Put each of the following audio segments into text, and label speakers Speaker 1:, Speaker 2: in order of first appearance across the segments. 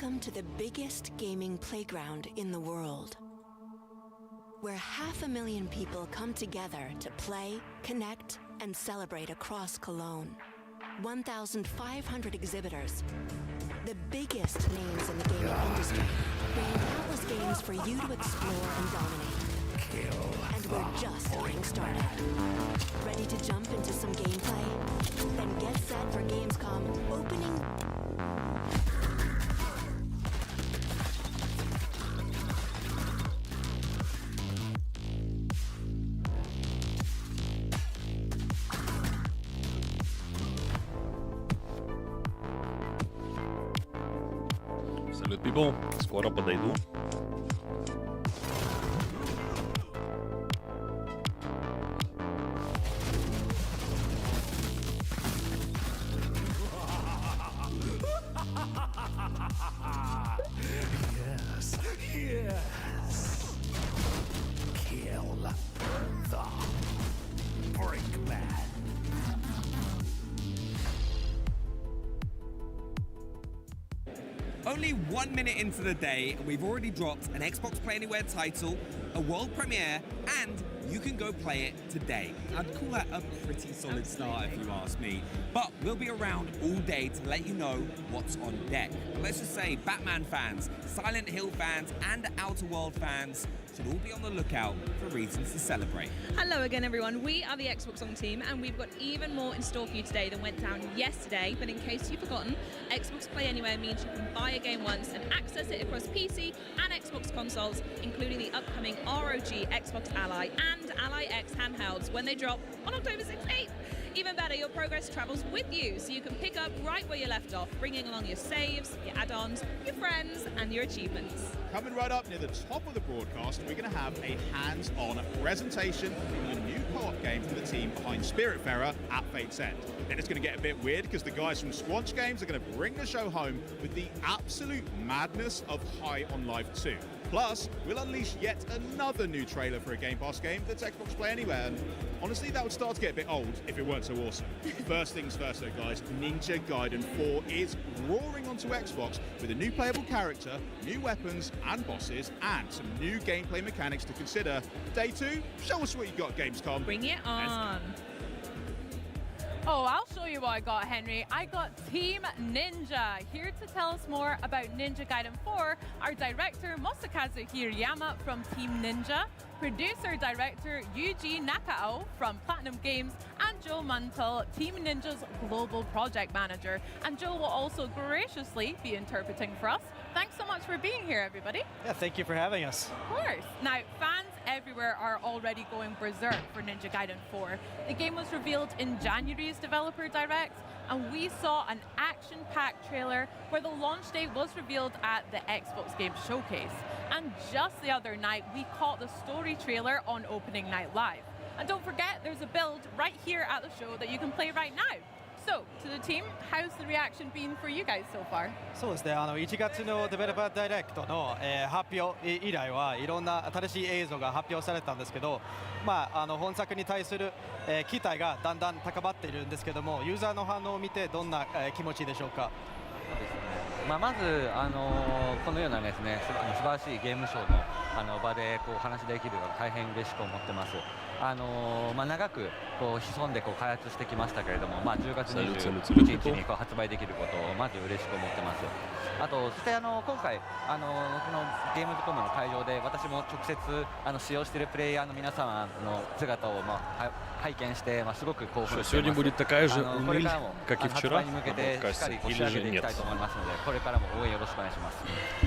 Speaker 1: Welcome to the biggest gaming playground in the world, where 500,000 people come together to play, connect, and celebrate across Cologne. 1,500 exhibitors, the biggest names in the gaming industry, bringing countless games for you to explore and dominate. And we're just getting started. Ready to jump into some gameplay? Then get set for Gamescom opening.
Speaker 2: Салют, people. Скоро подойду.
Speaker 3: Only 1 minute into the day, and we've already dropped an Xbox Play Anywhere title, a world premiere, and you can go play it today. I'd call that a pretty solid start if you ask me. But we'll be around all day to let you know what's on deck. But let's just say Batman fans, Silent Hill fans, and Outer World fans should all be on the lookout for reasons to celebrate.
Speaker 4: Hello again, everyone. We are the Xbox On team, and we've got even more in store for you today than went down yesterday. But in case you've forgotten, Xbox Play Anywhere means you can buy a game once and access it across PC and Xbox consoles, including the upcoming ROG Xbox Ally and Ally X handhelds when they drop on October 16th. Even better, your progress travels with you, so you can pick up right where you left off, bringing along your saves, your add-ons, your friends, and your achievements.
Speaker 5: Coming right up near the top of the broadcast, we're going to have a hands-on presentation of a new co-op game from the team behind Spiritfarer at Fate's End. Then it's going to get a bit weird because the guys from Squanch Games are going to bring the show home with the absolute madness of High on Life 2. Plus, we'll unleash yet another new trailer for a Game Pass game that's Xbox Play Anywhere, and honestly, that would start to get a bit old if it weren't so awesome. First things first though, guys, Ninja Gaiden 4 is roaring onto Xbox with a new playable character, new weapons and bosses, and some new gameplay mechanics to consider. Day 2, show us what you got, Gamescom.
Speaker 4: Bring it on.
Speaker 6: Oh, I'll show you what I got, Henry. I got Team Ninja. Here to tell us more about Ninja Gaiden 4, our director Masakazu Hirayama from Team Ninja, producer-director Yuji Nakao from Platinum Games, and Joe Muntle, Team Ninja's global project manager. And Joe will also graciously be interpreting for us. Thanks so much for being here, everybody.
Speaker 7: Yeah, thank you for having us.
Speaker 6: Of course. Now, fans everywhere are already going berserk for Ninja Gaiden 4. The game was revealed in January's Developer Direct, and we saw an action-packed trailer where the launch date was revealed at the Xbox Game Showcase. And just the other night, we caught the story trailer on Opening Night Live. And don't forget, there's a build right here at the show that you can play right now. So, to the team, how's the reaction been for you guys so far?
Speaker 7: そうですね、1月のデベロッパーダイレクトの、発表以来はいろんな新しい映像が発表されたんですけど、本作に対する、期待がだんだん高まっているんですけども、ユーザーの反応を見てどんな、気持ちでしょうか。
Speaker 8: そうですね。まずこのようなですね、素晴らしいゲームショーの場でこうお話できるのが大変嬉しく思ってます。長くこう潜んでこう開発してきましたけれども、10月21日にこう発売できることをまず嬉しく思ってます。あとそして今回このゲームズコムの会場で私も直接使用しているプレイヤーの皆様の姿を拝見してすごく興奮しています。これからも発売に向けてしっかりこう仕上げていきたいと思いますので、これからも応援よろしくお願いします。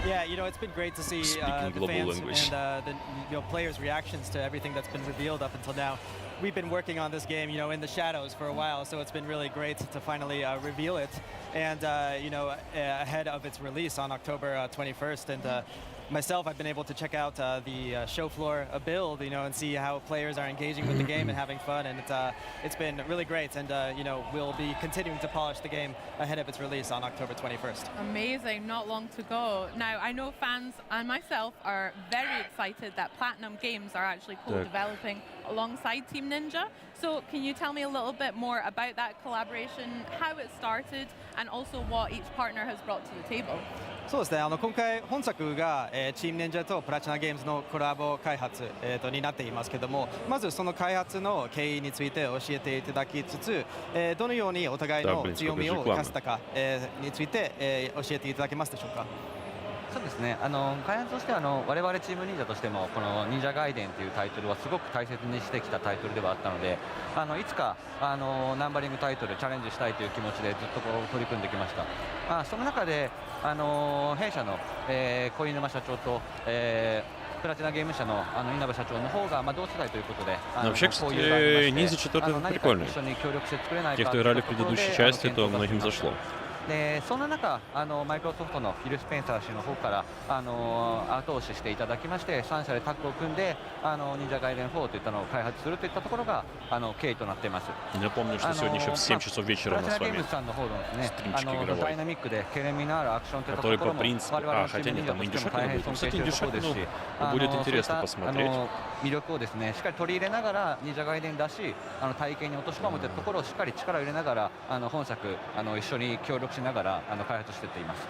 Speaker 7: Yeah, it's been great to see the fans and the players' reactions to everything that's been revealed up until now. We've been working on this game, in the shadows for a while, so it's been really great to finally reveal it, and ahead of its release on October 21st. And myself, I've been able to check out the show floor build, and see how players are engaging with the game and having fun, and it's been really great. And we'll be continuing to polish the game ahead of its release on October 21st.
Speaker 6: Amazing, not long to go. Now, I know fans and myself are very excited that Platinum Games are actually co-developing alongside Team Ninja. So can you tell me a little bit more about that collaboration, how it started, and also what each partner has brought to the table?
Speaker 7: そうですね、今回本作が、チーム忍者とプラチナゲームズのコラボ開発、になっていますけども、まずその開発の経緯について教えていただきつつ、どのようにお互いの強みを生かせたか、について、教えていただけますでしょうか。
Speaker 8: そうですね、開発としては我々チーム忍者としてもこの忍者ガイデンというタイトルはすごく大切にしてきたタイトルではあったので、いつかナンバリングタイトルチャレンジしたいという気持ちでずっと取り組んできました。その中で弊社の、小犬沼社長と、プラチナゲーム社の稲葉社長の方が同世代ということで、
Speaker 2: Вообще, кстати, Ниндзя 4 прикольный. Те, кто играли в предыдущей части, то многим зашло.
Speaker 8: でそんな中マイクロソフトのフィル・スペンサー氏の方から後押ししていただきまして、3社でタッグを組んで忍者ガイデン4といったのを開発するといったところが経緯となっています。
Speaker 2: Напомню, что сегодня еще в 7 часов вечера у нас с вами стримчик игровой,
Speaker 8: ダイナミックでケレミのあるアクションといったと
Speaker 2: который
Speaker 8: ころ
Speaker 2: по
Speaker 8: も
Speaker 2: принципу...
Speaker 8: 我々のチ
Speaker 2: хотя
Speaker 8: ーム
Speaker 2: нет,
Speaker 8: 忍者
Speaker 2: там
Speaker 8: としても
Speaker 2: индюшак
Speaker 8: 大
Speaker 2: не
Speaker 8: 変
Speaker 2: будет.
Speaker 8: 尊
Speaker 2: Кстати,
Speaker 8: 敬しているとこ
Speaker 2: индюшак,
Speaker 8: ろですし、
Speaker 2: будет интересно
Speaker 8: そういった
Speaker 2: посмотреть.
Speaker 8: 魅力をですねしっかり取り入れながら忍者ガイデンだし体験に落とし込むというところをしっかり力を入れながら本作一緒に協力しながら開発していっています。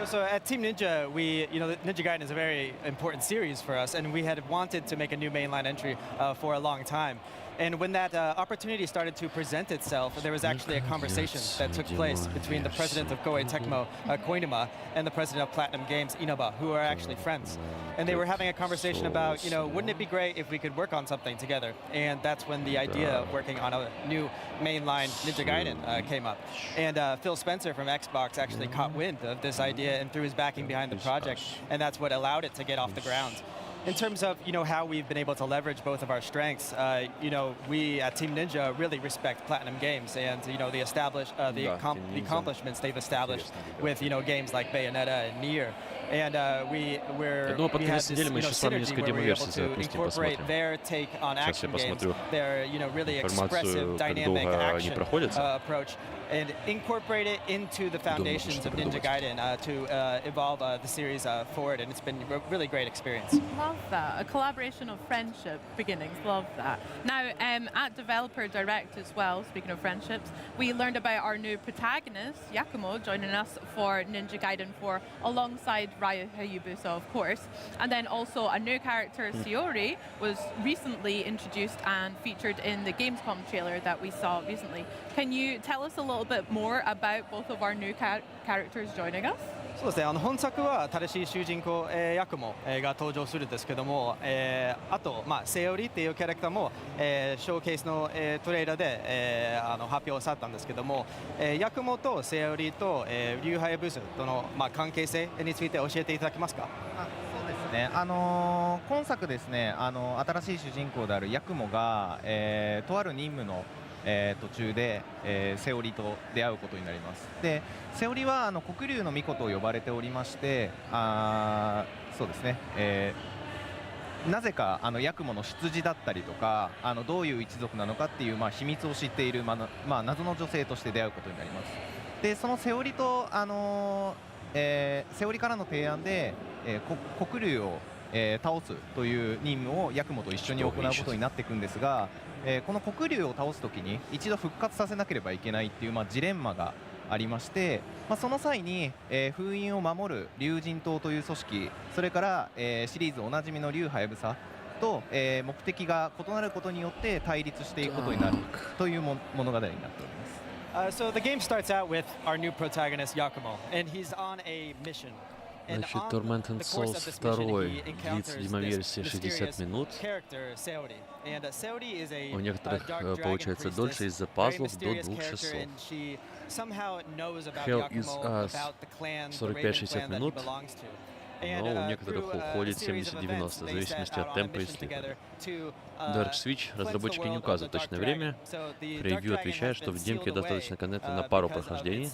Speaker 7: So at Team Ninja, Ninja Gaiden is a very important series for us, and we had wanted to make a new mainline entry for a long time. And when that opportunity started to present itself, there was actually a conversation that took place between the president of Koei Tecmo, Koinuma, and the president of Platinum Games, Inaba, who are actually friends. And they were having a conversation about, wouldn't it be great if we could work on something together? And that's when the idea of working on a new mainline Ninja Gaiden came up. And Phil Spencer from Xbox actually caught wind of this idea and threw his backing behind the project, and that's what allowed it to get off the ground. In terms of how we've been able to leverage both of our strengths, we at Team Ninja really respect Platinum Games and the accomplishments they've established with games like Bayonetta and Nier. And we had this synergy where we were able to incorporate their take on action games, their really expressive, dynamic action approach, and incorporate it into the foundations of Ninja Gaiden to evolve the series forward, and it's been a really great experience.
Speaker 6: Love that. A collaboration of friendship beginnings. Love that. Now, at Developer Direct as well, speaking of friendships, we learned about our new protagonist, Yakumo, joining us for Ninja Gaiden 4 alongside Ryu Hayabusa, of course. And then also a new character, Shiori, was recently introduced and featured in the Gamescom trailer that we saw recently. Can you tell us a little bit more about both of our new characters joining us?
Speaker 7: そうですね、本作は新しい主人公、ヤクモ、が登場するんですけども、あと、セオリっていうキャラクターも、ショーケースの、トレーラーで、発表されたんですけども、ヤクモとセオリと、リュウハヤブスとの、関係性について教えていただけますか。
Speaker 9: そうですね、今作ですね、新しい主人公であるヤクモが、とある任務の途中で、セオリと出会うことになります。でセオリは黒竜の巫女と呼ばれておりまして、そうですね、なぜかヤクモの出自だったりとかどういう一族なのかっていう、秘密を知っている、謎の女性として出会うことになります。でそのセオリと、セオリからの提案で、黒竜を倒すという任務をヤクモと一緒に行うことになっていくんですが、この黒竜を倒すときに一度復活させなければいけないっていう、ジレンマがありまして、その際に、封印を守る竜神党という組織、それから、シリーズおなじみの竜ハヤブサと、目的が異なることによって対立していくことになるという物語になっております。
Speaker 7: So the game starts out with our new protagonist Yakumo, and he's on a mission.
Speaker 2: Значит, Tormented Souls 2 длится демоверсия 60 минут. У некоторых получается дольше из-за пазлов до 2 часов. Hell is Us 45-60 минут, но у некоторых уходит 70-90, в зависимости от темпа исследования. Dark Switch разработчики не указывают точное время. Превью отвечает, что в демке достаточно коннекта на пару прохождений.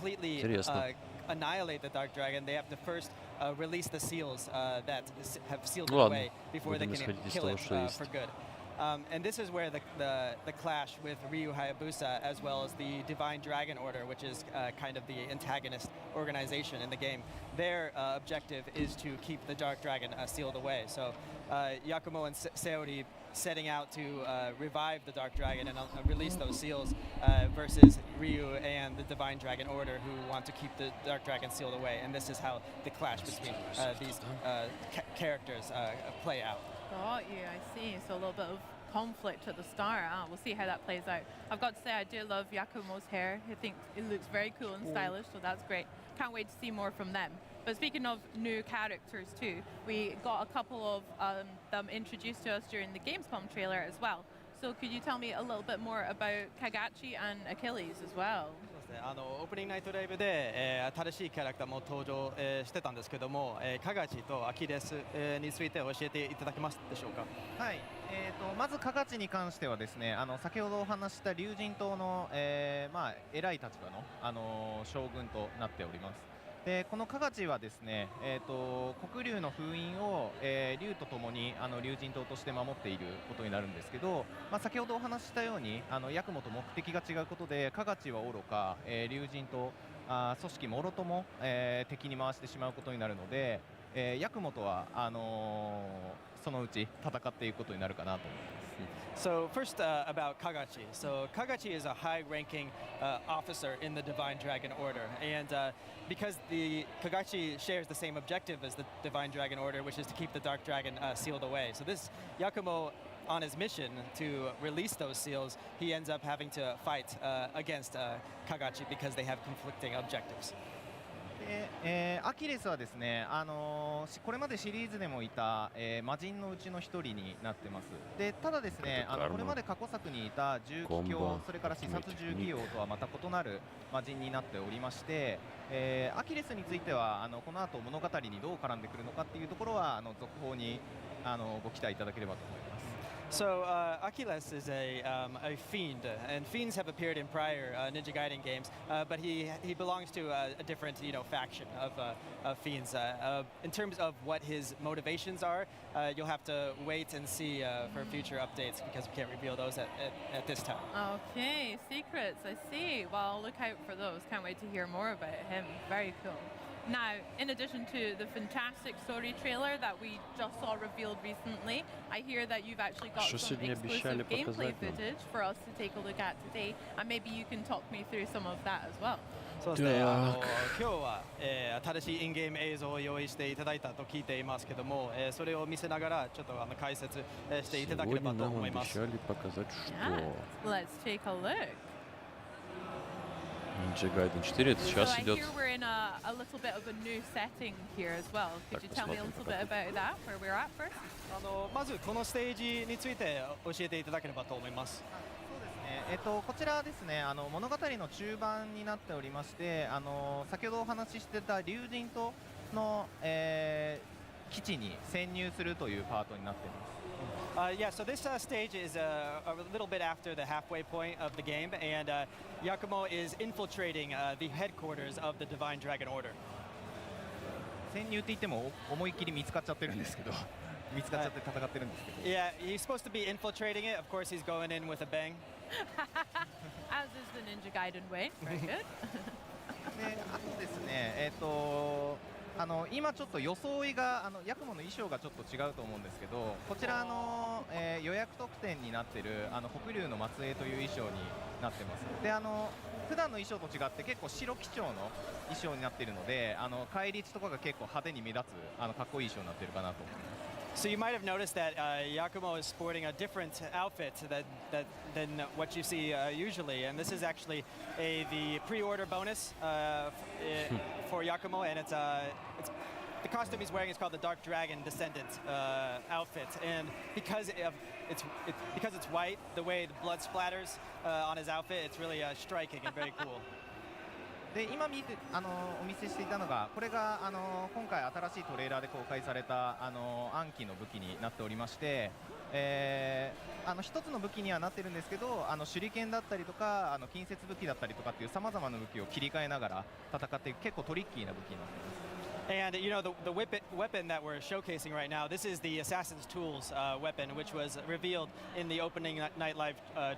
Speaker 2: Интересно.
Speaker 7: Annihilate the Dark Dragon, they have to first release the seals that have sealed it away before they can kill it for good. And this is where the clash with Ryu Hayabusa, as well as the Divine Dragon Order, which is kind of the antagonist organization in the game. Their objective is to keep the Dark Dragon sealed away. So Yakumo and Seori setting out to revive the Dark Dragon and release those seals versus Ryu and the Divine Dragon Order who want to keep the Dark Dragon sealed away. And this is how the clash between these characters play out.
Speaker 6: Got you, I see. So a little bit of conflict at the start. We'll see how that plays out. I've got to say, I do love Yakumo's hair. I think it looks very cool and stylish, so that's great. Can't wait to see more from them. But speaking of new characters too, we got a couple of them introduced to us during the Gamescom trailer as well. So could you tell me a little bit more about Kagachi and Achilles as well?
Speaker 7: オープニングナイトライブで、新しいキャラクターも登場、してたんですけども、カガチとアキレス、について教えていただけますでしょうか。
Speaker 9: はい、まずカガチに関してはですね、先ほどお話した竜神島の、まあ、偉い立場の、将軍となっております。でこのカガチはですね、黒竜の封印を、竜とともに竜神島として守っていることになるんですけど、まあ、先ほどお話ししたようにヤクモと目的が違うことでカガチはおろか、竜神島組織もろとも、敵に回してしまうことになるので、ヤクモとはそのうち戦っていくことになるかなと思います。
Speaker 7: So first about Kagachi. So Kagachi is a high-ranking officer in the Divine Dragon Order, and because the Kagachi shares the same objective as the Divine Dragon Order, which is to keep the Dark Dragon sealed away. So this Yakumo, on his mission to release those seals, he ends up having to fight against Kagachi because they have conflicting objectives.
Speaker 9: でアキレスはですね、これまでシリーズでもいた、魔人のうちの一人になってます。でただですね、これまで過去作にいた重機卿、それから視察重機王とはまた異なる魔人になっておりまして、アキレスについてはこの後物語にどう絡んでくるのかっていうところは続報にご期待いただければと思います。
Speaker 7: So Achilles is a fiend, and fiends have appeared in prior Ninja Gaiden games, but he belongs to a different faction of fiends. In terms of what his motivations are, you'll have to wait and see for future updates because we can't reveal those at this time.
Speaker 6: Okay, secrets, I see. Well, look out for those. Can't wait to hear more about him. Very cool. Now, in addition to the fantastic story trailer that we just saw revealed recently, I hear that you've actually got some exclusive gameplay footage for us to take a look at today, and maybe you can talk me through some of that as well.
Speaker 7: そうですね、今日は、新しいインゲーム映像を用意していただいたと聞いていますけども、それを見せながらちょっと解説、していただければと思います。
Speaker 6: Yeah, let's take a look.
Speaker 2: Ninja Gaiden 4 это сейчас идет.
Speaker 6: So I hear we're in a little bit of a new setting here as well. Could you tell me a little bit about that, where we're at first?
Speaker 7: まずこのステージについて教えていただければと思います。
Speaker 9: そうですね、こちらはですね、物語の中盤になっておりまして、先ほどお話ししてた竜神島の、基地に潜入するというパートになっています。
Speaker 7: Yeah, so this stage is a little bit after the halfway point of the game, and Yakumo is infiltrating the headquarters of the Divine Dragon Order.
Speaker 9: 潜入って言っても思いっきり見つかっちゃってるんですけど、見つかっちゃって戦ってるんですけど。
Speaker 7: Yeah, he's supposed to be infiltrating it. Of course, he's going in with a bang.
Speaker 6: As is the Ninja Gaiden way. Very good.
Speaker 9: で、あとですね、今ちょっと装いがヤクモの衣装がちょっと違うと思うんですけど、こちら予約特典になってる黒竜の末裔という衣装になってます。で普段の衣装と違って結構白基調の衣装になっているので、返り血とかが結構派手に目立つかっこいい衣装になってるかなと思います。
Speaker 7: So you might have noticed that Yakumo is sporting a different outfit than what you see usually, and this is actually the pre-order bonus for Yakumo, and it's the costume he's wearing is called the Dark Dragon Descendant outfit, and because it's white, the way the blood splatters on his outfit, it's really striking and very cool.
Speaker 9: で今お見せしていたのが、これが今回新しいトレーラーで公開された暗記の武器になっておりまして、一つの武器にはなってるんですけど、手裏剣だったりとか近接武器だったりとかっていうさまざまな武器を切り替えながら戦っていく結構トリッキーな武器になっています。
Speaker 7: And you know the weapon that we're showcasing right now, this is the Assassin's Tools weapon, which was revealed in the opening night live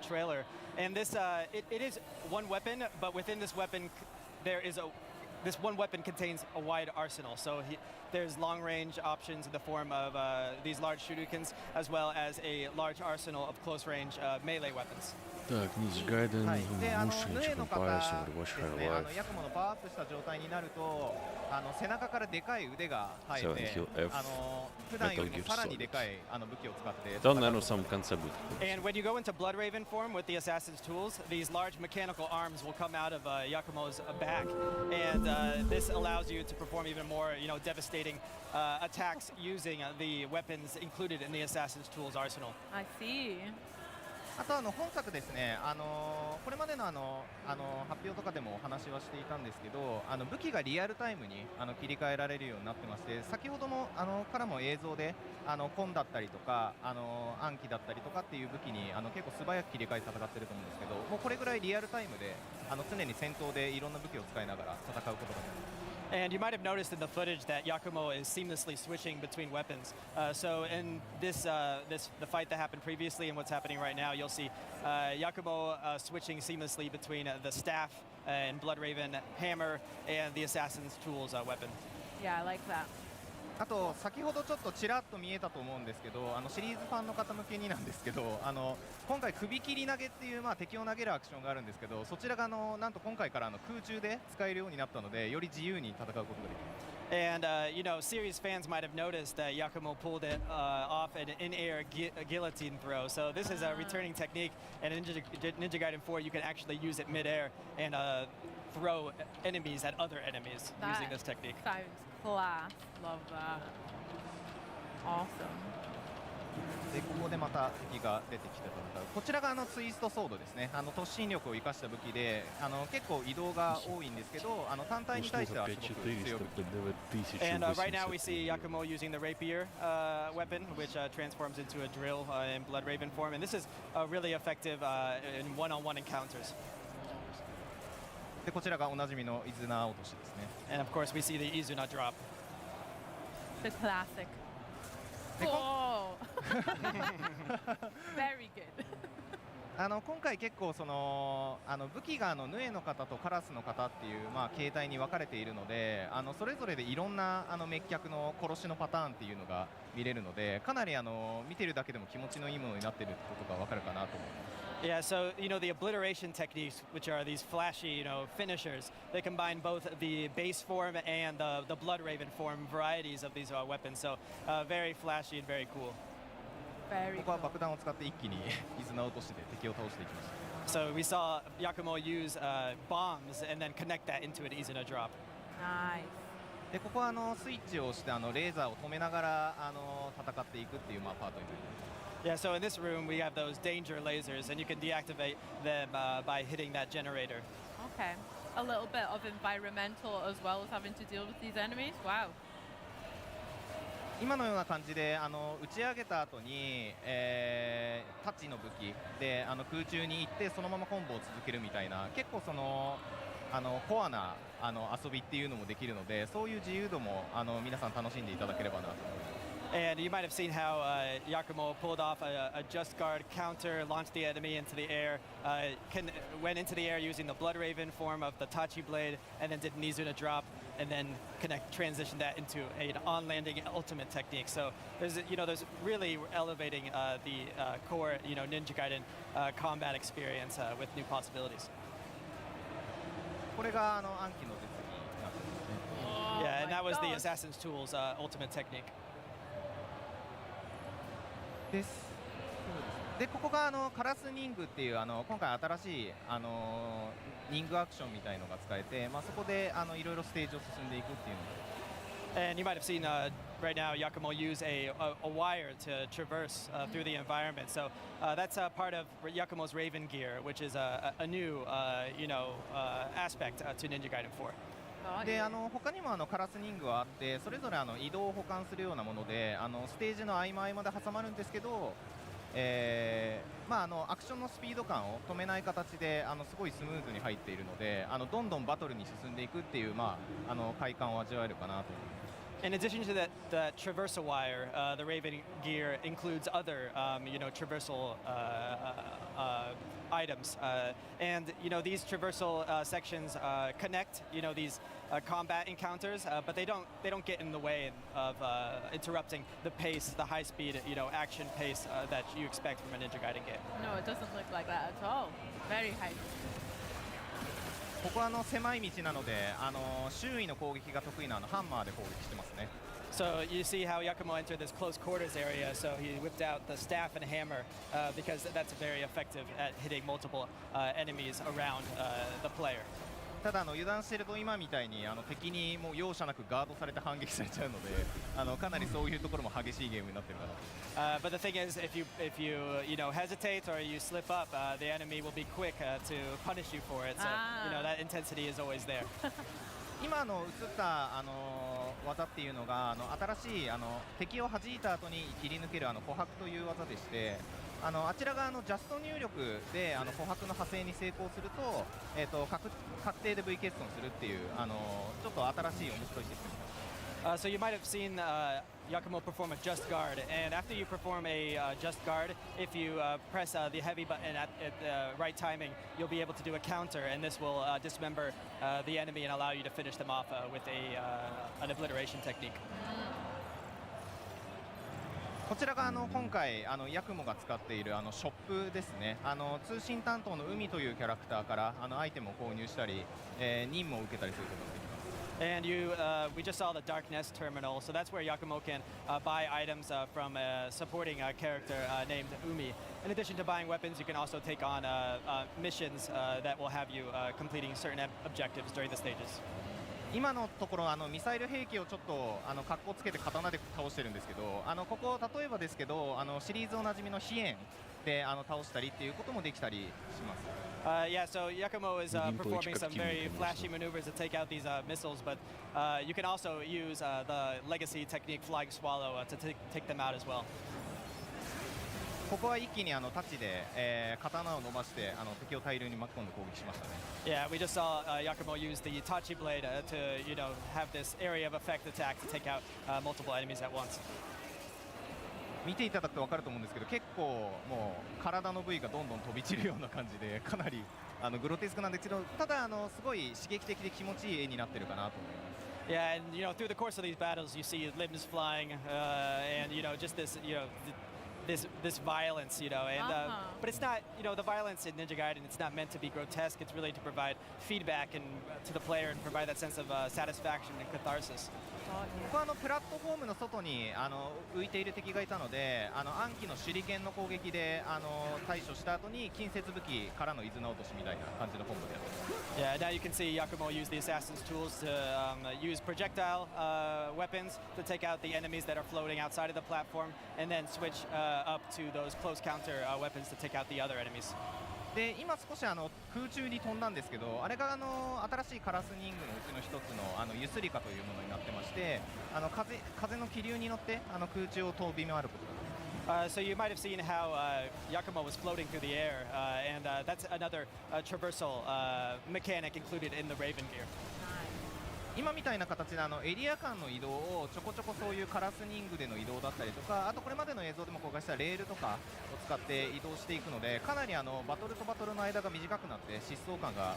Speaker 7: trailer. And this it is one weapon, but within this weapon there is this one weapon contains a wide arsenal. So there's long-range options in the form of these large shurikens, as well as a large arsenal of close-range melee weapons.
Speaker 2: Так, Ninja Gaiden, Onimusha, Age of Empires, Overwatch, Ivalice.
Speaker 9: ヤクモのパワーアップした状態になると、背中からでかい腕が生えて、普段よりもさらにでかい武器を使って。
Speaker 2: Да, наверное, в самом конце будет.
Speaker 7: And when you go into Bloodraven form with the assassin's tools, these large mechanical arms will come out of Yakumo's back, and this allows you to perform even more, devastating attacks using the weapons included in the assassin's tools arsenal.
Speaker 6: I see.
Speaker 9: あと本作ですね、これまでの発表とかでもお話はしていたんですけど、武器がリアルタイムに切り替えられるようになってまして、先ほどもからも映像でコンだったりとか暗記だったりとかっていう武器に結構素早く切り替えて戦ってると思うんですけど、もうこれぐらいリアルタイムで常に戦闘でいろんな武器を使いながら戦うことができます。
Speaker 7: And you might have noticed in the footage that Yakumo is seamlessly switching between weapons. So in the fight that happened previously and what's happening right now, you'll see Yakumo switching seamlessly between the staff and Bloodraven hammer and the assassin's tools weapon.
Speaker 6: Yeah, I like that.
Speaker 9: あと先ほどちょっとちらっと見えたと思うんですけど、シリーズファンの方向けになんですけど、今回首切り投げっていう敵を投げるアクションがあるんですけど、そちらがなんと今回から空中で使えるようになったので、より自由に戦うことができます。
Speaker 7: And series fans might have noticed that Yakumo pulled it off an in-air guillotine throw. So this is a returning technique, and in Ninja Gaiden 4 you can actually use it mid-air and throw enemies at other enemies using this technique.
Speaker 6: Sounds class. Love that. Awesome.
Speaker 9: でここでまた敵が出てきて戦う。こちらがツイストソードですね。突進力を生かした武器で、結構移動が多いんですけど、単体に対してはすごく強い武器。
Speaker 7: And right now we see Yakumo using the rapier weapon, which transforms into a drill in Bloodraven form, and this is really effective in one-on-one encounters.
Speaker 9: でこちらがおなじみのイズナ落としですね。
Speaker 7: And of course we see the Izuna drop.
Speaker 6: The classic. Oh. Very good.
Speaker 9: 今回結構武器がヌエの方とカラスの方っていう形態に分かれているので、それぞれでいろんな滅却の殺しのパターンっていうのが見れるので、かなり見てるだけでも気持ちのいいものになってるってことが分かるかなと思います。
Speaker 7: Yeah, so the obliteration techniques, which are these flashy, finishers, they combine both the base form and the Bloodraven form varieties of these weapons. So very flashy and very cool.
Speaker 9: ここは爆弾を使って一気にイズナ落としで敵を倒していきました。
Speaker 7: So we saw Yakumo use bombs and then connect that into an Izuna drop.
Speaker 6: Nice.
Speaker 9: でここはスイッチをしてレーザーを止めながら戦っていくっていうパートになります。
Speaker 7: Yeah, so in this room we have those danger lasers, and you can deactivate them by hitting that generator.
Speaker 6: Okay. A little bit of environmental as well as having to deal with these enemies. Wow.
Speaker 9: 今のような感じで打ち上げた後に、タッチの武器で空中に行ってそのままコンボを続けるみたいな、結構コアな遊びっていうのもできるので、そういう自由度も皆さん楽しんでいただければなと思います。
Speaker 7: And you might have seen how Yakumo pulled off a just guard counter, launched the enemy into the air, went into the air using the Bloodraven form of the Tachi blade, and then did an Izuna drop, and then transitioned that into an on-landing ultimate technique. So there's really elevating the core Ninja Gaiden combat experience with new possibilities.
Speaker 9: これが暗記の術になってますね。
Speaker 7: Yeah, and that was the Assassin's Tools ultimate technique.
Speaker 9: です。でここがカラスニングっていう今回新しいニングアクションみたいのが使えて、そこでいろいろステージを進んでいくっていうので。
Speaker 7: And you might have seen right now Yakumo use a wire to traverse through the environment. So that's part of Yakumo's Raven gear, which is a new aspect to Ninja Gaiden 4.
Speaker 9: で他にもカラスニングはあって、それぞれ移動を補完するようなものでステージの合間合間で挟まるんですけど、アクションのスピード感を止めない形ですごいスムーズに入っているのでどんどんバトルに進んでいくっていう快感を味わえるかなと思います。
Speaker 7: In addition to the traversal wire, the Raven gear includes other, traversal items, and these traversal sections connect, these combat encounters, but they don't get in the way of interrupting the pace, the high-speed, action pace that you expect from a Ninja Gaiden game.
Speaker 6: No, it doesn't look like that at all. Very high.
Speaker 9: ここは狭い道なので周囲の攻撃が得意なハンマーで攻撃してますね。
Speaker 7: So you see how Yakumo entered this close quarters area, so he whipped out the staff and hammer because that's very effective at hitting multiple enemies around the player.
Speaker 9: ただ油断してると今みたいに敵にもう容赦なくガードされて反撃されちゃうのでかなりそういうところも激しいゲームになってるかな。
Speaker 7: But the thing is, if you hesitate or you slip up, the enemy will be quick to punish you for it. So that intensity is always there.
Speaker 9: 今映った技っていうのが新しい敵を弾いた後に切り抜ける琥珀という技でして、あちらがジャスト入力で琥珀の派生に成功すると、確定で V 欠損するっていうちょっと新しい面白いシステムです。
Speaker 7: So you might have seen Yakumo perform a just guard, and after you perform a just guard, if you press the heavy button at the right timing, you'll be able to do a counter, and this will dismember the enemy and allow you to finish them off with an obliteration technique.
Speaker 9: こちらが今回ヤクモが使っているショップですね。通信担当の海というキャラクターからアイテムを購入したり、任務を受けたりすることができます。
Speaker 7: And we just saw the Darkness terminal, so that's where Yakumo can buy items from a supporting character named Umi. In addition to buying weapons, you can also take on missions that will have you completing certain objectives during the stages.
Speaker 9: 今のところミサイル兵器をちょっと格好つけて刀で倒してるんですけど、ここ例えばですけどシリーズおなじみの飛燕で倒したりっていうこともできたりします。
Speaker 7: Yeah, so Yakumo is performing some very flashy maneuvers to take out these missiles, but you can also use the legacy technique Flying Swallow to take them out as well.
Speaker 9: ここは一気にタッチで、刀を伸ばして敵を大量に巻き込んで攻撃しましたね。
Speaker 7: Yeah, we just saw Yakumo use the Tachi blade to, have this area of effect attack to take out multiple enemies at once.
Speaker 9: 見ていただくと分かると思うんですけど、結構もう体の部位がどんどん飛び散るような感じで、かなりグロテスクなんですけど、ただすごい刺激的で気持ちいい絵になってるかなと思います。
Speaker 7: Yeah, and through the course of these battles, you see limbs flying, and just this, this violence, and but it's not, the violence in Ninja Gaiden, it's not meant to be grotesque. It's really to provide feedback and to the player and provide that sense of satisfaction and catharsis.
Speaker 9: ここプラットフォームの外に浮いている敵がいたので、暗記の手裏剣の攻撃で対処した後に近接武器からの伊豆の落としみたいな感じのコンボでやってます。
Speaker 7: Yeah, now you can see Yakumo use the assassin's tools to use projectile weapons to take out the enemies that are floating outside of the platform, and then switch up to those close counter weapons to take out the other enemies.
Speaker 9: で今少し空中に飛んだんですけど、あれが新しいカラスニングのうちの一つのユスリカというものになってまして、風の気流に乗って空中を飛び回ることができます。
Speaker 7: So you might have seen how Yakumo was floating through the air, and that's another traversal mechanic included in the Raven gear.
Speaker 9: 今みたいな形でエリア間の移動をちょこちょこそういうカラスニングでの移動だったりとか、あとこれまでの映像でも公開したレールとかを使って移動していくので、かなりバトルとバトルの間が短くなって疾走感が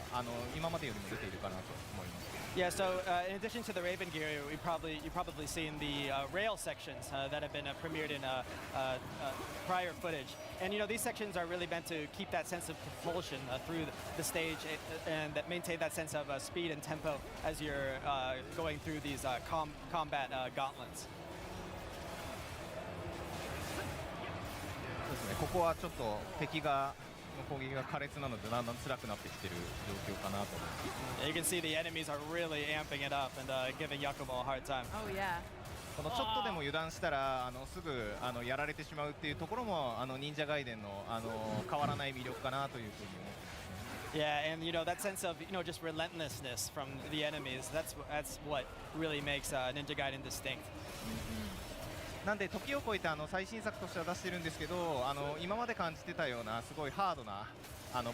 Speaker 9: 今までよりも出ているかなと思います。
Speaker 7: Yeah, so in addition to the Raven gear, you've probably seen the rail sections that have been premiered in prior footage. And these sections are really meant to keep that sense of propulsion through the stage and that maintain that sense of speed and tempo as you're going through these combat gauntlets.
Speaker 9: そうですね、ここはちょっと敵が攻撃が苛烈なのでだんだん辛くなってきている状況かなと思います。
Speaker 7: You can see the enemies are really amping it up and giving Yakumo a hard time.
Speaker 6: Oh yeah.
Speaker 9: このちょっとでも油断したらすぐやられてしまうっていうところも忍者ガイデンの変わらない魅力かなというふうに思ってます。
Speaker 7: Yeah, and that sense of just relentlessness from the enemies. That's what really makes Ninja Gaiden distinct.
Speaker 9: なんで時を超えて最新作としては出してるんですけど、今まで感じてたようなすごいハードな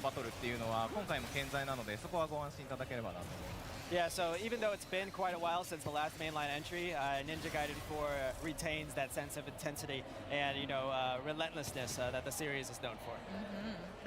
Speaker 9: バトルっていうのは今回も健在なので、そこはご安心いただければなと思います。
Speaker 7: Yeah, so even though it's been quite a while since the last mainline entry, Ninja Gaiden 4 retains that sense of intensity and, relentlessness that the series is known for.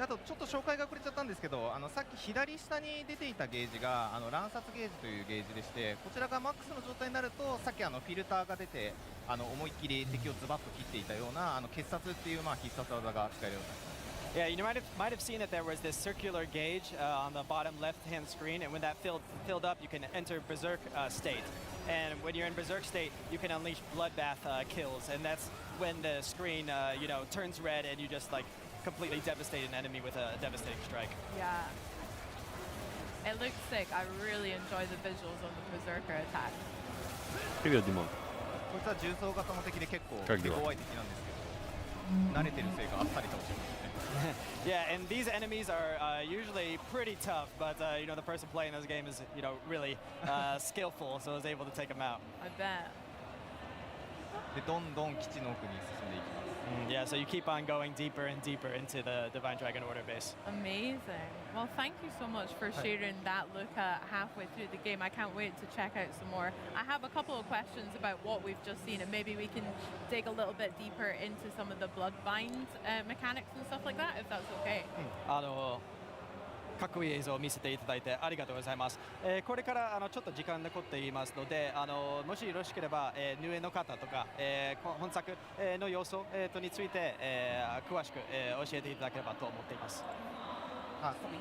Speaker 9: あとちょっと紹介が遅れちゃったんですけど、さっき左下に出ていたゲージが乱殺ゲージというゲージでして、こちらがマックスの状態になると、さっきフィルターが出て思いっきり敵をズバッと切っていたような傑殺っていう必殺技が使えるようになります。
Speaker 7: Yeah, you might have seen that there was this circular gauge on the bottom left-hand screen, and when that filled up, you can enter Berserk state. And when you're in Berserk state, you can unleash bloodbath kills, and that's when the screen, turns red, and you just completely devastate an enemy with a devastating strike.
Speaker 6: Yeah. It looks sick. I really enjoy the visuals of the Berserker attack.
Speaker 2: Привет, Димон.
Speaker 9: こいつは重装型の敵で結構手強い敵なんですけど、慣れてるせいかあっさり倒してますね。
Speaker 7: Yeah, and these enemies are usually pretty tough, but the person playing this game is really skillful, so is able to take them out.
Speaker 6: I bet.
Speaker 9: でどんどん基地の奥に進んでいきます。
Speaker 7: Yeah, so you keep on going deeper and deeper into the Divine Dragon Order base.
Speaker 6: Amazing. Well, thank you so much for sharing that look at halfway through the game. I can't wait to check out some more. I have a couple of questions about what we've just seen, and maybe we can dig a little bit deeper into some of the bloodbind mechanics and stuff like that, if that's okay.
Speaker 7: かっこいい映像を見せていただいてありがとうございます。これからちょっと時間残っていますので、もしよろしければ、ヌエの方とか、本作の要素、について、詳しく、教えていただければと思っています。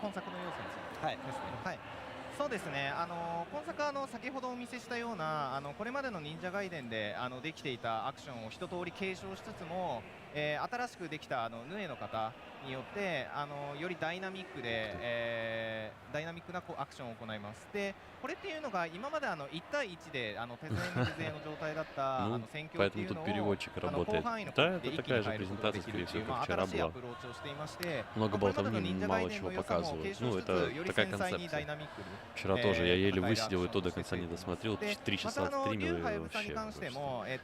Speaker 9: 本作の要素について、
Speaker 7: はい
Speaker 9: ですね。はい。そうですね。今作先ほどお見せしたようなこれまでの忍者ガイデンでできていたアクションを一通り継承しつつも、新しくできたヌエの方によってよりダイナミックで、ダイナミックなアクションを行います。でこれっていうのが今まで1対1で手勢の手勢の状態だった戦況っていうのを広範囲の国で一気に変えることができるっていう新しいアプローチをしていまして、これまでの忍者ガイデンの良さも継承しつつより繊細にダイナミックに
Speaker 2: Вчера тоже я еле высидел и то до конца не досмотрел. 3 часа стримил и вообще. А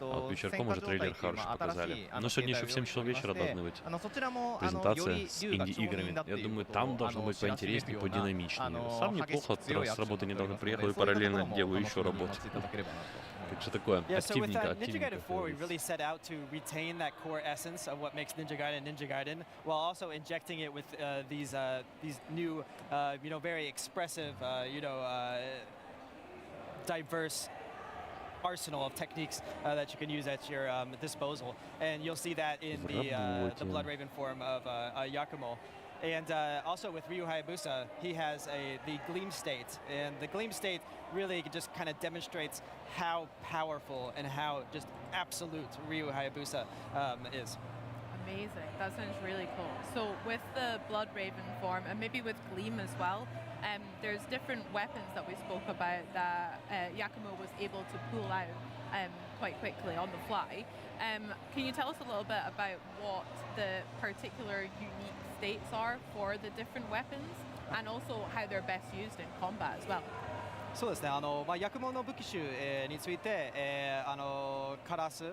Speaker 2: вот вечерком уже трейлер хороший показали. Но сегодня еще в 7 часов вечера должны быть презентация с инди-играми. Я думаю, там должно быть поинтереснее, подинамичнее. Сам неплохо с работы недавно приехал и параллельно делаю еще работу. Так что такое, активненько,
Speaker 7: Ninja Gaiden 4, we really set out to retain that core essence of what makes Ninja Gaiden, while also injecting it with these new, very expressive, diverse arsenal of techniques that you can use at your disposal, and you'll see that in the Blood Raven form of Yakumo. And also with Ryu Hayabusa, he has the Gleam State, and the Gleam State really just kind of demonstrates how powerful and how just absolute Ryu Hayabusa is.
Speaker 6: Amazing. That sounds really cool. So with the Blood Raven form, and maybe with Gleam as well, there's different weapons that we spoke about that Yakumo was able to pull out quite quickly on the fly. Can you tell us a little bit about what the particular unique states are for the different weapons, and also how they're best used in combat as well?
Speaker 7: そうですね、ヤクモの武器種、について、カラス、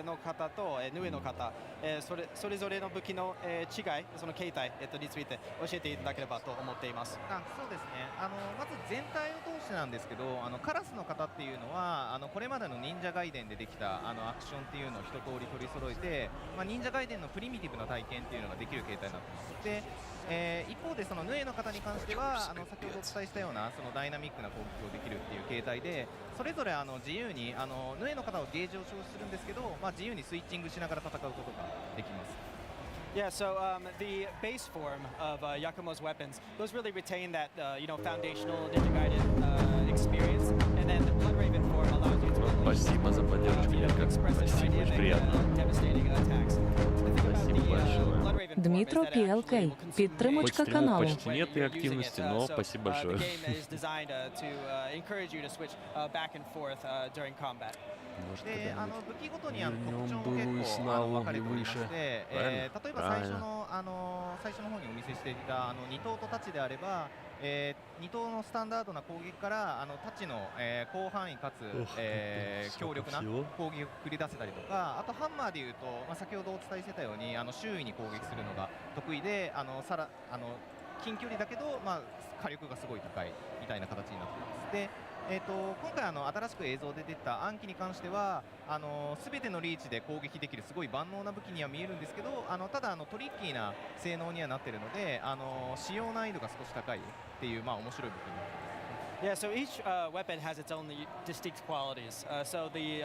Speaker 7: の方と、ヌエの方、それぞれの武器の、違い、その形態、について教えていただければと思っています。
Speaker 9: そうですね。まず全体を通してなんですけど、カラスの方っていうのはこれまでの忍者ガイデンでできたアクションっていうのを一通り取り揃えて、忍者ガイデンのプリミティブな体験っていうのができる形態になっています。で一方でそのヌエの方に関しては先ほどお伝えしたようなそのダイナミックな攻撃をできるっていう形態で、それぞれ自由にヌエの方はゲージを消費するんですけど、自由にスイッチングしながら戦うことができます。
Speaker 7: Yeah, so the base form of Yakumo's weapons, those really retain that foundational Ninja Gaiden experience, and then the Blood Raven form allows you to
Speaker 2: Спасибо за поддержку, Ярко. Спасибо, очень приятно. Спасибо большое.
Speaker 10: Дмитро PLK. Підтримочка каналу.
Speaker 2: Почти нет и активности, но спасибо большое. Может,
Speaker 9: で武器ごとに特徴も結構分かれておりまして、例えば最初の方にお見せしていた2頭と太刀であれば、2頭のスタンダードな攻撃から太刀の、広範囲かつ、強力な攻撃を繰り出せたりとか、あとハンマーでいうと、先ほどお伝えしてたように周囲に攻撃するのが得意で、近距離だけど、火力がすごい高いみたいな形になっています。で今回新しく映像で出た暗記に関しては全てのリーチで攻撃できるすごい万能な武器には見えるんですけどただトリッキーな性能にはなっているので使用難易度が少し高いっていう面白い武器になっています。
Speaker 7: Yeah, so each weapon has its own distinct qualities. So the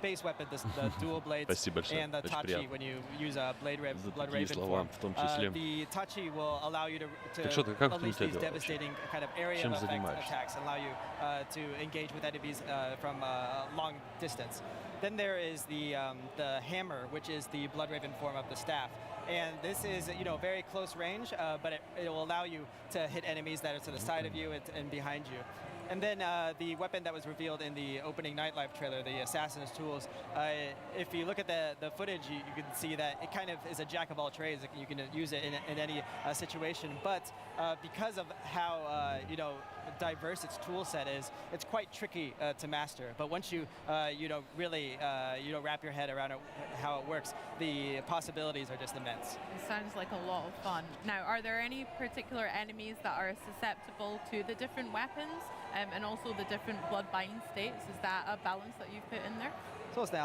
Speaker 7: base weapon, the dual blades, and the tachi when you use a blood raven form. The tachi will allow you to unleash these devastating kind of area of effect attacks, allow you to engage with enemies from a long distance. Then there is the hammer, which is the blood raven form of the staff. And this is, very close range, but it will allow you to hit enemies that are to the side of you and behind you. And then the weapon that was revealed in the opening Nightlife trailer, the Assassin's Tools, if you look at the footage, you can see that it kind of is a jack of all trades. You can use it in any situation. But because of how, diverse its tool set is, it's quite tricky to master. But once you, really, wrap your head around how it works, the possibilities are just immense.
Speaker 6: It sounds like a lot of fun. Now, are there any particular enemies that are susceptible to the different weapons and also the different bloodbind states? Is that a balance that you've put in there?
Speaker 7: そうですね。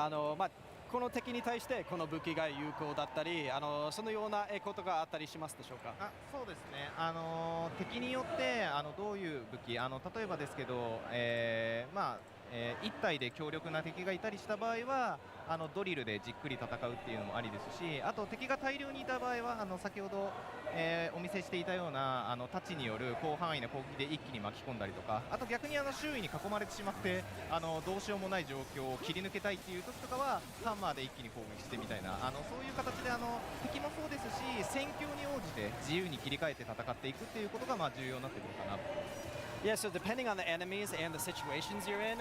Speaker 7: この敵に対してこの武器が有効だったり、そのようなことがあったりしますでしょうか。
Speaker 9: そうですね。敵によってどういう武器、例えばですけど、1体で強力な敵がいたりした場合はドリルでじっくり戦うっていうのもありですし、あと敵が大量にいた場合は先ほど、お見せしていたような太刀による広範囲な攻撃で一気に巻き込んだりとか、あと逆に周囲に囲まれてしまってどうしようもない状況を切り抜けたいっていう時とかはハンマーで一気に攻撃してみたいなそういう形で敵もそうですし戦況に応じて自由に切り替えて戦っていくっていうことが重要になってくるかなと。
Speaker 7: Yeah, so depending on the enemies and the situations you're in,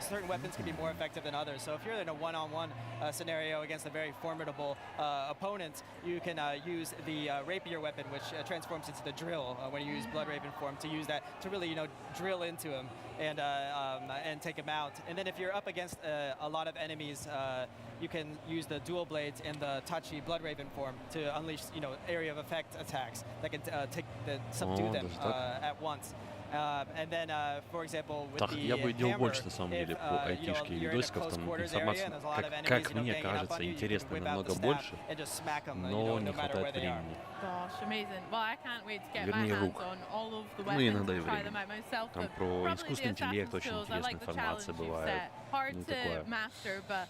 Speaker 7: certain weapons can be more effective than others. So if you're in a one-on-one scenario against a very formidable opponent, you can use the rapier weapon, which transforms into the drill when you use Blood Raven form, to use that to really, drill into him and take him out. And then if you're up against a lot of enemies, you can use the dual blades and the Tachi Blood Raven form to unleash, area of effect attacks that can subdue them at once. And then, for example, with the
Speaker 2: я бы идеал
Speaker 7: hammer,
Speaker 2: больше, на самом деле, по айтишке и видосиков, там информации, как мне кажется, интересно намного больше, но не хватает времени.
Speaker 6: Gosh, amazing. Well, I can't wait to get my
Speaker 2: Вернее,
Speaker 6: hands
Speaker 2: рук.
Speaker 6: on all of the
Speaker 2: Ну и
Speaker 6: weapons
Speaker 2: иногда и
Speaker 6: and try them
Speaker 2: времени.
Speaker 6: out myself.
Speaker 2: Там
Speaker 6: But
Speaker 2: про
Speaker 6: probably
Speaker 2: искусственный
Speaker 6: the
Speaker 2: интеллект
Speaker 6: Assassin's
Speaker 2: очень
Speaker 6: Tools, I
Speaker 2: интересная
Speaker 6: like the
Speaker 2: информация
Speaker 6: challenge you've
Speaker 2: бывает.
Speaker 6: set. Hard
Speaker 2: Ну,
Speaker 6: to
Speaker 2: такое.
Speaker 6: master, but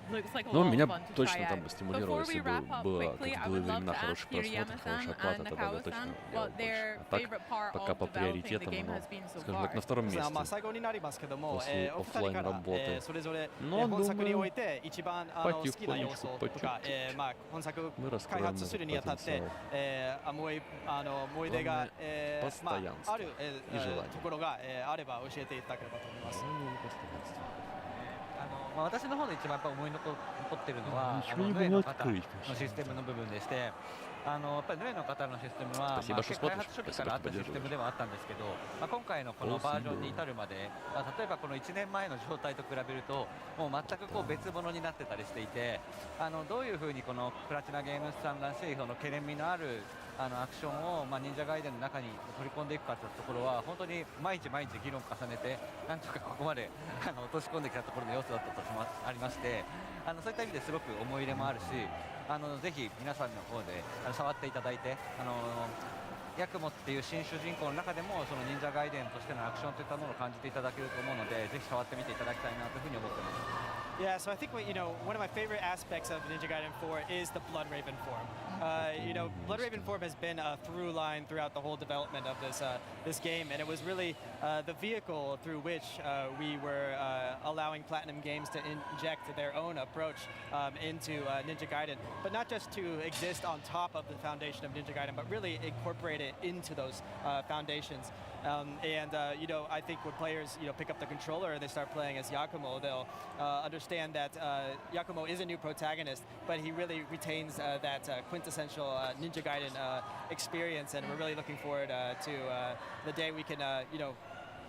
Speaker 6: looks like a
Speaker 2: Но
Speaker 6: lot
Speaker 2: меня
Speaker 6: of fun to
Speaker 2: точно
Speaker 6: try
Speaker 2: там
Speaker 6: out.
Speaker 2: бы стимулировало,
Speaker 6: Before we
Speaker 2: если бы
Speaker 6: wrap up
Speaker 2: было,
Speaker 6: quickly,
Speaker 2: как
Speaker 6: I
Speaker 2: были
Speaker 6: would love
Speaker 2: времена,
Speaker 6: to
Speaker 2: хороший
Speaker 6: ask
Speaker 2: просмотр, хорошая
Speaker 6: Kiriyama-san
Speaker 2: оплата,
Speaker 6: and
Speaker 2: тогда бы точно
Speaker 6: Nakawa-san
Speaker 2: делал
Speaker 6: what their
Speaker 2: больше. А так,
Speaker 6: favorite part
Speaker 2: пока
Speaker 6: of
Speaker 2: по
Speaker 6: developing the
Speaker 2: приоритетам
Speaker 6: game
Speaker 2: оно,
Speaker 6: has been so
Speaker 2: скажем
Speaker 6: far.
Speaker 2: так, на втором месте.
Speaker 7: 最後になりますけども、
Speaker 2: после
Speaker 7: お二人から
Speaker 2: оффлайн работы.
Speaker 7: それぞれ
Speaker 2: Но
Speaker 7: 本作におい
Speaker 2: думаю,
Speaker 7: て一番好きな要素とか、本作
Speaker 2: мы
Speaker 7: 開
Speaker 2: раскроем
Speaker 7: 発するにあたって、
Speaker 2: потенциал.
Speaker 7: 思い出が、ある、
Speaker 2: и желание.
Speaker 7: ところが、あれば教えていただければと思います。
Speaker 8: 私の方で一番やっぱ思い残ってるのは
Speaker 2: 後ろに
Speaker 8: ヌエの方
Speaker 2: もやっ
Speaker 8: のシステムの部分でして、やっぱりヌエの方のシステムは、
Speaker 2: Спасибо, что
Speaker 8: 開発
Speaker 2: смотришь.
Speaker 8: 初期からあったシステムではあったんですけど、今回のこのバージョンに至るまで、例えばこの1年前の状態と比べるともう全く別物になってたりしていて、どういうふうにこのプラチナゲームズさんらしいその懸念味のあるアクションを、忍者ガイデンの中に取り込んでいくかというところは本当に毎日議論を重ねてなんとかここまで落とし込んできたところの要素だったとありまして、そういった意味ですごく思い入れもあるし、ぜひ皆さんの方で触っていただいて、ヤクモっていう新主人公の中でもその忍者ガイデンとしてのアクションといったものを感じていただけると思うので、ぜひ触ってみていただきたいなというふうに思っています。
Speaker 7: Yeah, so I think one of my favorite aspects of Ninja Gaiden 4 is the Blood Raven form. Blood Raven form has been a through line throughout the whole development of this game, and it was really the vehicle through which we were allowing Platinum Games to inject their own approach into Ninja Gaiden, but not just to exist on top of the foundation of Ninja Gaiden, but really incorporate it into those foundations. I think when players pick up the controller and they start playing as Yakumo, they'll understand that Yakumo is a new protagonist, but he really retains that quintessential Ninja Gaiden experience, and we're really looking forward to the day we can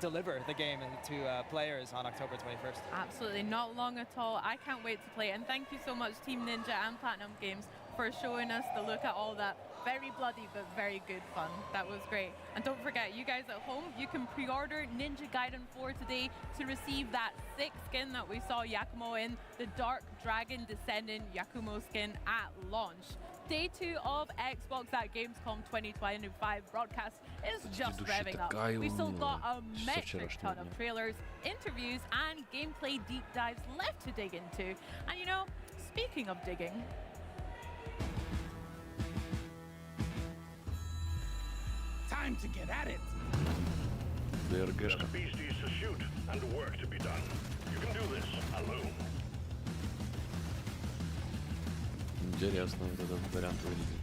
Speaker 7: deliver the game to players on October 21st.
Speaker 6: Absolutely, not long at all. I can't wait to play it, and thank you so much Team Ninja and Platinum Games for showing us the look at all that very bloody but very good fun. That was great. And don't forget, you guys at home, you can pre-order Ninja Gaiden 4 today to receive that thick skin that we saw Yakumo in, the Dark Dragon Descendant Yakumo skin at launch. Day 2 of Xbox at Gamescom 2025 broadcast is just revving up. We still got a metric ton of trailers, interviews, and gameplay deep dives left to dig into. And you know, speaking of digging,
Speaker 3: time to get at it.
Speaker 2: ДРГшка.
Speaker 11: There's beasties to shoot and work to be done. You can do this alone.
Speaker 2: Интересно, вот этот вариант выглядит.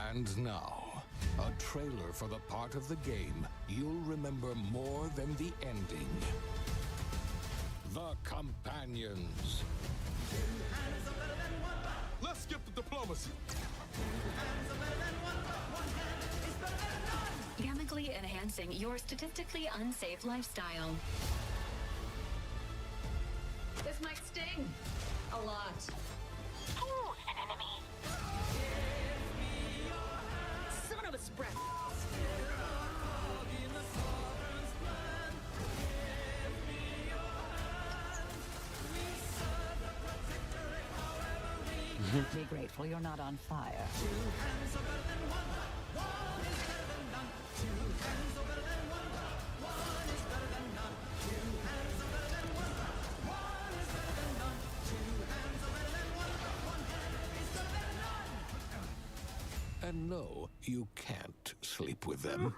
Speaker 12: And now, a trailer for the part of the game you'll remember more than the ending. The Companions.
Speaker 13: Let's skip the diplomacy.
Speaker 14: Chemically enhancing your statistically unsafe lifestyle. This might sting a lot.
Speaker 15: Ooh, an enemy.
Speaker 14: Son of a spread.
Speaker 16: Be grateful you're not on fire.
Speaker 12: And no, you can't sleep with them.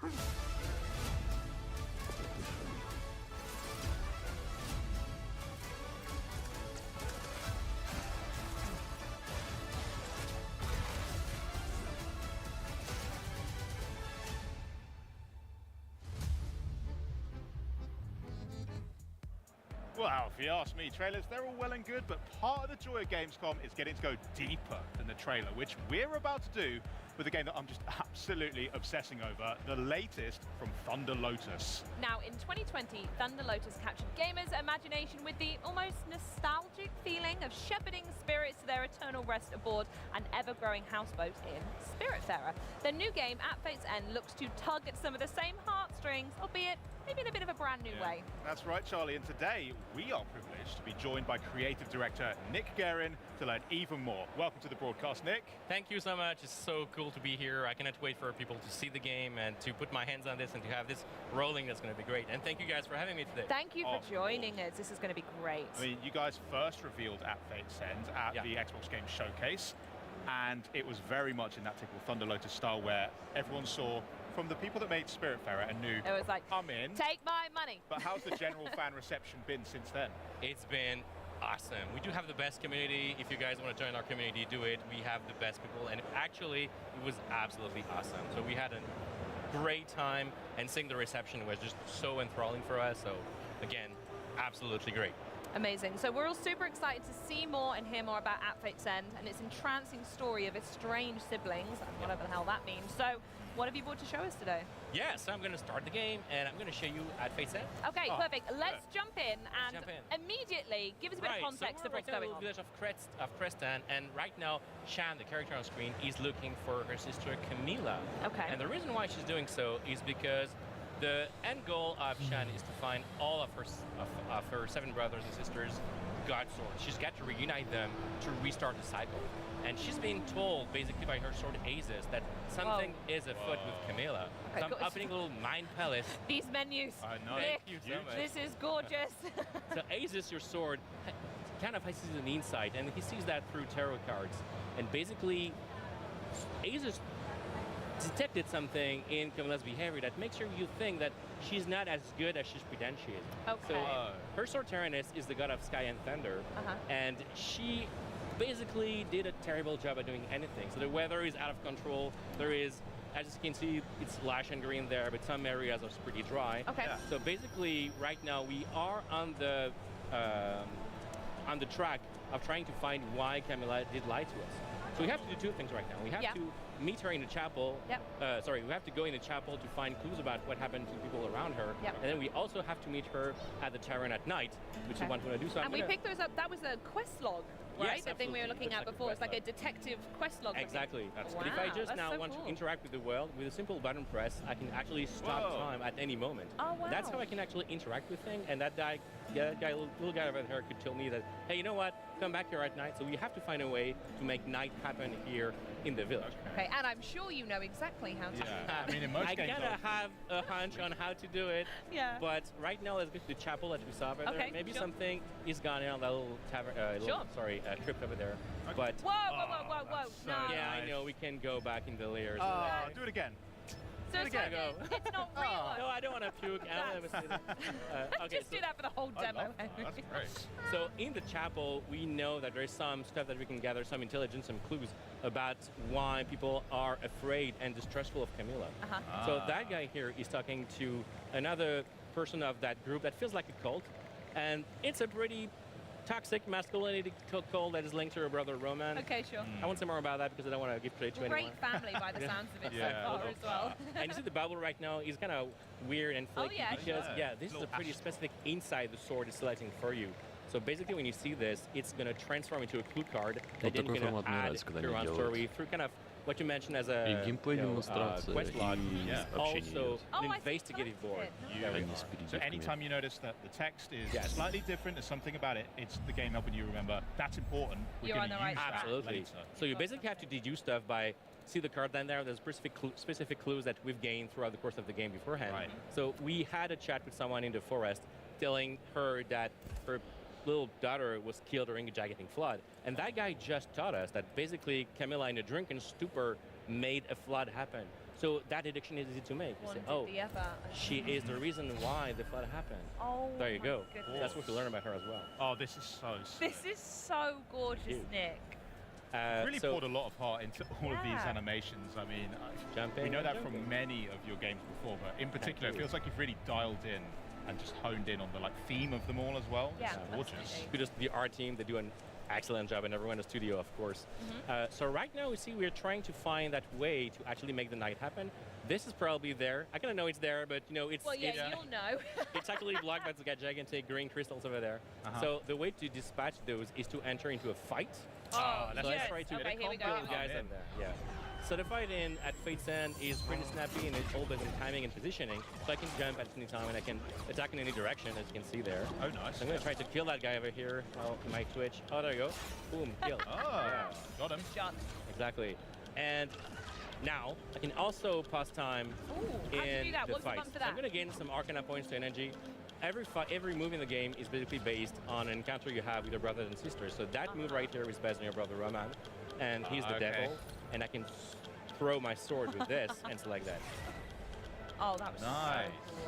Speaker 5: Well, if you ask me, trailers, they're all well and good, but part of the joy of Gamescom is getting to go deeper than the trailer, which we're about to do with a game that I'm just absolutely obsessing over, the latest from Thunder Lotus.
Speaker 4: Now, in 2020, Thunder Lotus captured gamers' imagination with the almost nostalgic feeling of shepherding spirits to their eternal rest aboard an ever-growing houseboat in Spiritfarer. The new game, At Fate's End, looks to tug at some of the same heartstrings, albeit maybe in a bit of a brand new way.
Speaker 5: That's right, Charlie, and today we are privileged to be joined by creative director Nick Guerin to learn even more. Welcome to the broadcast, Nick.
Speaker 17: Thank you so much. It's so cool to be here. I cannot wait for people to see the game and to put my hands on this and to have this rolling. That's going to be great. And thank you guys for having me today.
Speaker 4: Thank you for joining us. This is going to be great.
Speaker 5: I mean, you guys first revealed At Fate's End at the Xbox Game Showcase, and it was very much in that typical Thunder Lotus style where everyone saw from the people that made Spiritfarer and knew
Speaker 4: it was like,
Speaker 5: come in,
Speaker 4: take my money.
Speaker 5: But how's the general fan reception been since then?
Speaker 17: It's been awesome. We do have the best community. If you guys want to join our community, do it. We have the best people, and actually, it was absolutely awesome. So we had a great time, and seeing the reception was just so enthralling for us. So again, absolutely great.
Speaker 4: Amazing. So we're all super excited to see more and hear more about At Fate's End and its entrancing story of estranged siblings, whatever the hell that means. So what have you brought to show us today?
Speaker 17: Yeah, so I'm going to start the game, and I'm going to show you At Fate's End.
Speaker 4: Okay, perfect. Let's jump in and immediately give us a bit of context of what's going on.
Speaker 17: Village of Creston, and right now, Shan, the character on screen, is looking for her sister Camilla.
Speaker 4: Okay.
Speaker 17: And the reason why she's doing so is because the end goal of Shan is to find all of her 7 brothers and sisters' God swords. She's got to reunite them to restart the cycle. And she's being told, basically by her sword Asus, that something is afoot with Camilla.
Speaker 6: Okay,
Speaker 17: So I'm opening a little mind palace.
Speaker 6: These menus.
Speaker 17: I know.
Speaker 6: Nick,
Speaker 17: Thank you so much.
Speaker 6: this is gorgeous.
Speaker 17: So Asus, your sword, kind of has an insight, and he sees that through tarot cards. And basically, Asus detected something in Camilla's behavior that makes you think that she's not as good as she's pretend she is.
Speaker 6: Okay.
Speaker 17: So her sword Tyrannus is the god of sky and thunder, and she basically did a terrible job at doing anything. So the weather is out of control. There is, as you can see, it's lush and green there, but some areas are pretty dry.
Speaker 6: Okay. Yeah.
Speaker 17: So basically, right now we are on the track of trying to find why Camilla did lie to us. So we have to do two things right now. We have to meet her in the chapel. Sorry, we have to go in the chapel to find clues about what happened to the people around her. And then we also have to meet her at the tavern at night, which is what we want to do. So
Speaker 6: and we picked those up. That was a quest log, right?
Speaker 17: Yes,
Speaker 6: the thing we were looking at before. It's like a detective quest log.
Speaker 17: Exactly.
Speaker 6: Wow,
Speaker 17: But if I just now
Speaker 6: so
Speaker 17: want
Speaker 6: cool.
Speaker 17: to interact with the world, with a simple button press, I can actually stop time at any moment.
Speaker 6: Oh, wow.
Speaker 17: That's how I can actually interact with things. And that guy, little guy over there could tell me that, hey, you know what? Come back here at night. So we have to find a way to make night happen here in the village.
Speaker 6: Okay, and I'm sure you know exactly how to do that.
Speaker 5: I mean, in most
Speaker 17: I
Speaker 5: games,
Speaker 17: kind of have a hunch on how to do it.
Speaker 6: Yeah.
Speaker 17: But right now, let's go to the chapel that we saw over there.
Speaker 6: Okay,
Speaker 17: Maybe
Speaker 6: sure.
Speaker 17: something is gone in on that little tavern, crypt over there. But
Speaker 6: Whoa, whoa, whoa, whoa, whoa.
Speaker 5: so
Speaker 6: No.
Speaker 17: yeah, I know we can go back in the layers.
Speaker 5: do it again.
Speaker 6: So it's like it's not real.
Speaker 17: No, I don't want to puke. I don't want to say that. Okay,
Speaker 6: Just do that for the whole demo.
Speaker 5: That's great.
Speaker 17: So in the chapel, we know that there's some stuff that we can gather, some intelligence, some clues about why people are afraid and distrustful of Camilla. So that guy here is talking to another person of that group that feels like a cult, and it's a pretty toxic masculinity cult that is linked to her brother Roman.
Speaker 6: Okay, sure.
Speaker 17: I won't say more about that because I don't want to give credit to anyone.
Speaker 6: Great family by the sounds of it so far as well.
Speaker 17: And you see the bubble right now is kind of weird and flaky because this is a pretty specific inside the sword is selecting for you. So basically when you see this, it's going to transform into a clue card that then you're going to add to your own story through kind of what you mentioned as a quest log, also an investigative board.
Speaker 5: So anytime you notice that the text is slightly different, there's something about it, it's the game helping you remember that's important. We're going to use that
Speaker 17: Absolutely.
Speaker 5: later.
Speaker 17: So you basically have to deduce stuff by see the card down there. There's specific clues that we've gained throughout the course of the game beforehand.
Speaker 5: Right.
Speaker 17: So we had a chat with someone in the forest telling her that her little daughter was killed during a gigantic flood. And that guy just taught us that basically Camilla in a drunken stupor made a flood happen. So that deduction is easy to make. You say, oh, she is the reason why the flood happened.
Speaker 6: Oh,
Speaker 17: there you go.
Speaker 6: Goodness.
Speaker 17: That's what you learn about her as well.
Speaker 5: Oh, this is so sweet.
Speaker 6: This is so gorgeous, Nick.
Speaker 5: Really poured a lot of heart into all of these animations. I mean, we know that from many of your games before, but in particular, it feels like you've really dialed in and just honed in on the theme of them all as well.
Speaker 6: Yeah,
Speaker 5: it's gorgeous.
Speaker 17: Kudos to the art team. They do an excellent job, and everyone in the studio, of course. So right now, we see we're trying to find that way to actually make the night happen. This is probably there. I kind of know it's there, but you know, it's
Speaker 6: Well, yeah, you'll know.
Speaker 17: it's actually blocked by the gigantic green crystals over there. So the way to dispatch those is to enter into a fight.
Speaker 6: Let's
Speaker 17: try to
Speaker 6: okay, here we go.
Speaker 17: guys in there. Yeah. So the fight in at Fate's End is pretty snappy and it's all based on timing and positioning. So I can jump at any time and I can attack in any direction, as you can see there.
Speaker 5: Oh, nice.
Speaker 17: So I'm going to try to kill that guy over here. Oh, my Twitch. Oh, there you go. Boom, kill.
Speaker 5: Got him.
Speaker 6: Shot.
Speaker 17: Exactly. And now I can also pass time in the fight. So I'm going to gain some Arcana points to energy. Every move in the game is basically based on an encounter you have with your brothers and sisters. So that move right there is based on your brother Roman, and he's the devil. And I can throw my sword with this and select that.
Speaker 6: Oh, that was
Speaker 5: nice.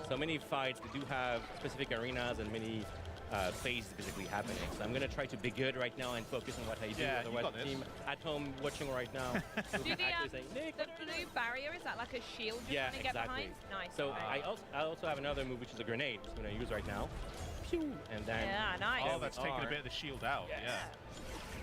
Speaker 17: So many fights, they do have specific arenas and many phases basically happening. So I'm going to try to be good right now and focus on what I do. Otherwise, the team at home watching right now will actually say, Nick,
Speaker 6: the blue barrier, is that like a shield you're trying to get behind? Nice.
Speaker 17: So I also have another move, which is a grenade, which I'm going to use right now. Pew! And then
Speaker 6: nice.
Speaker 5: Oh, that's taking a bit of the shield out. Yeah.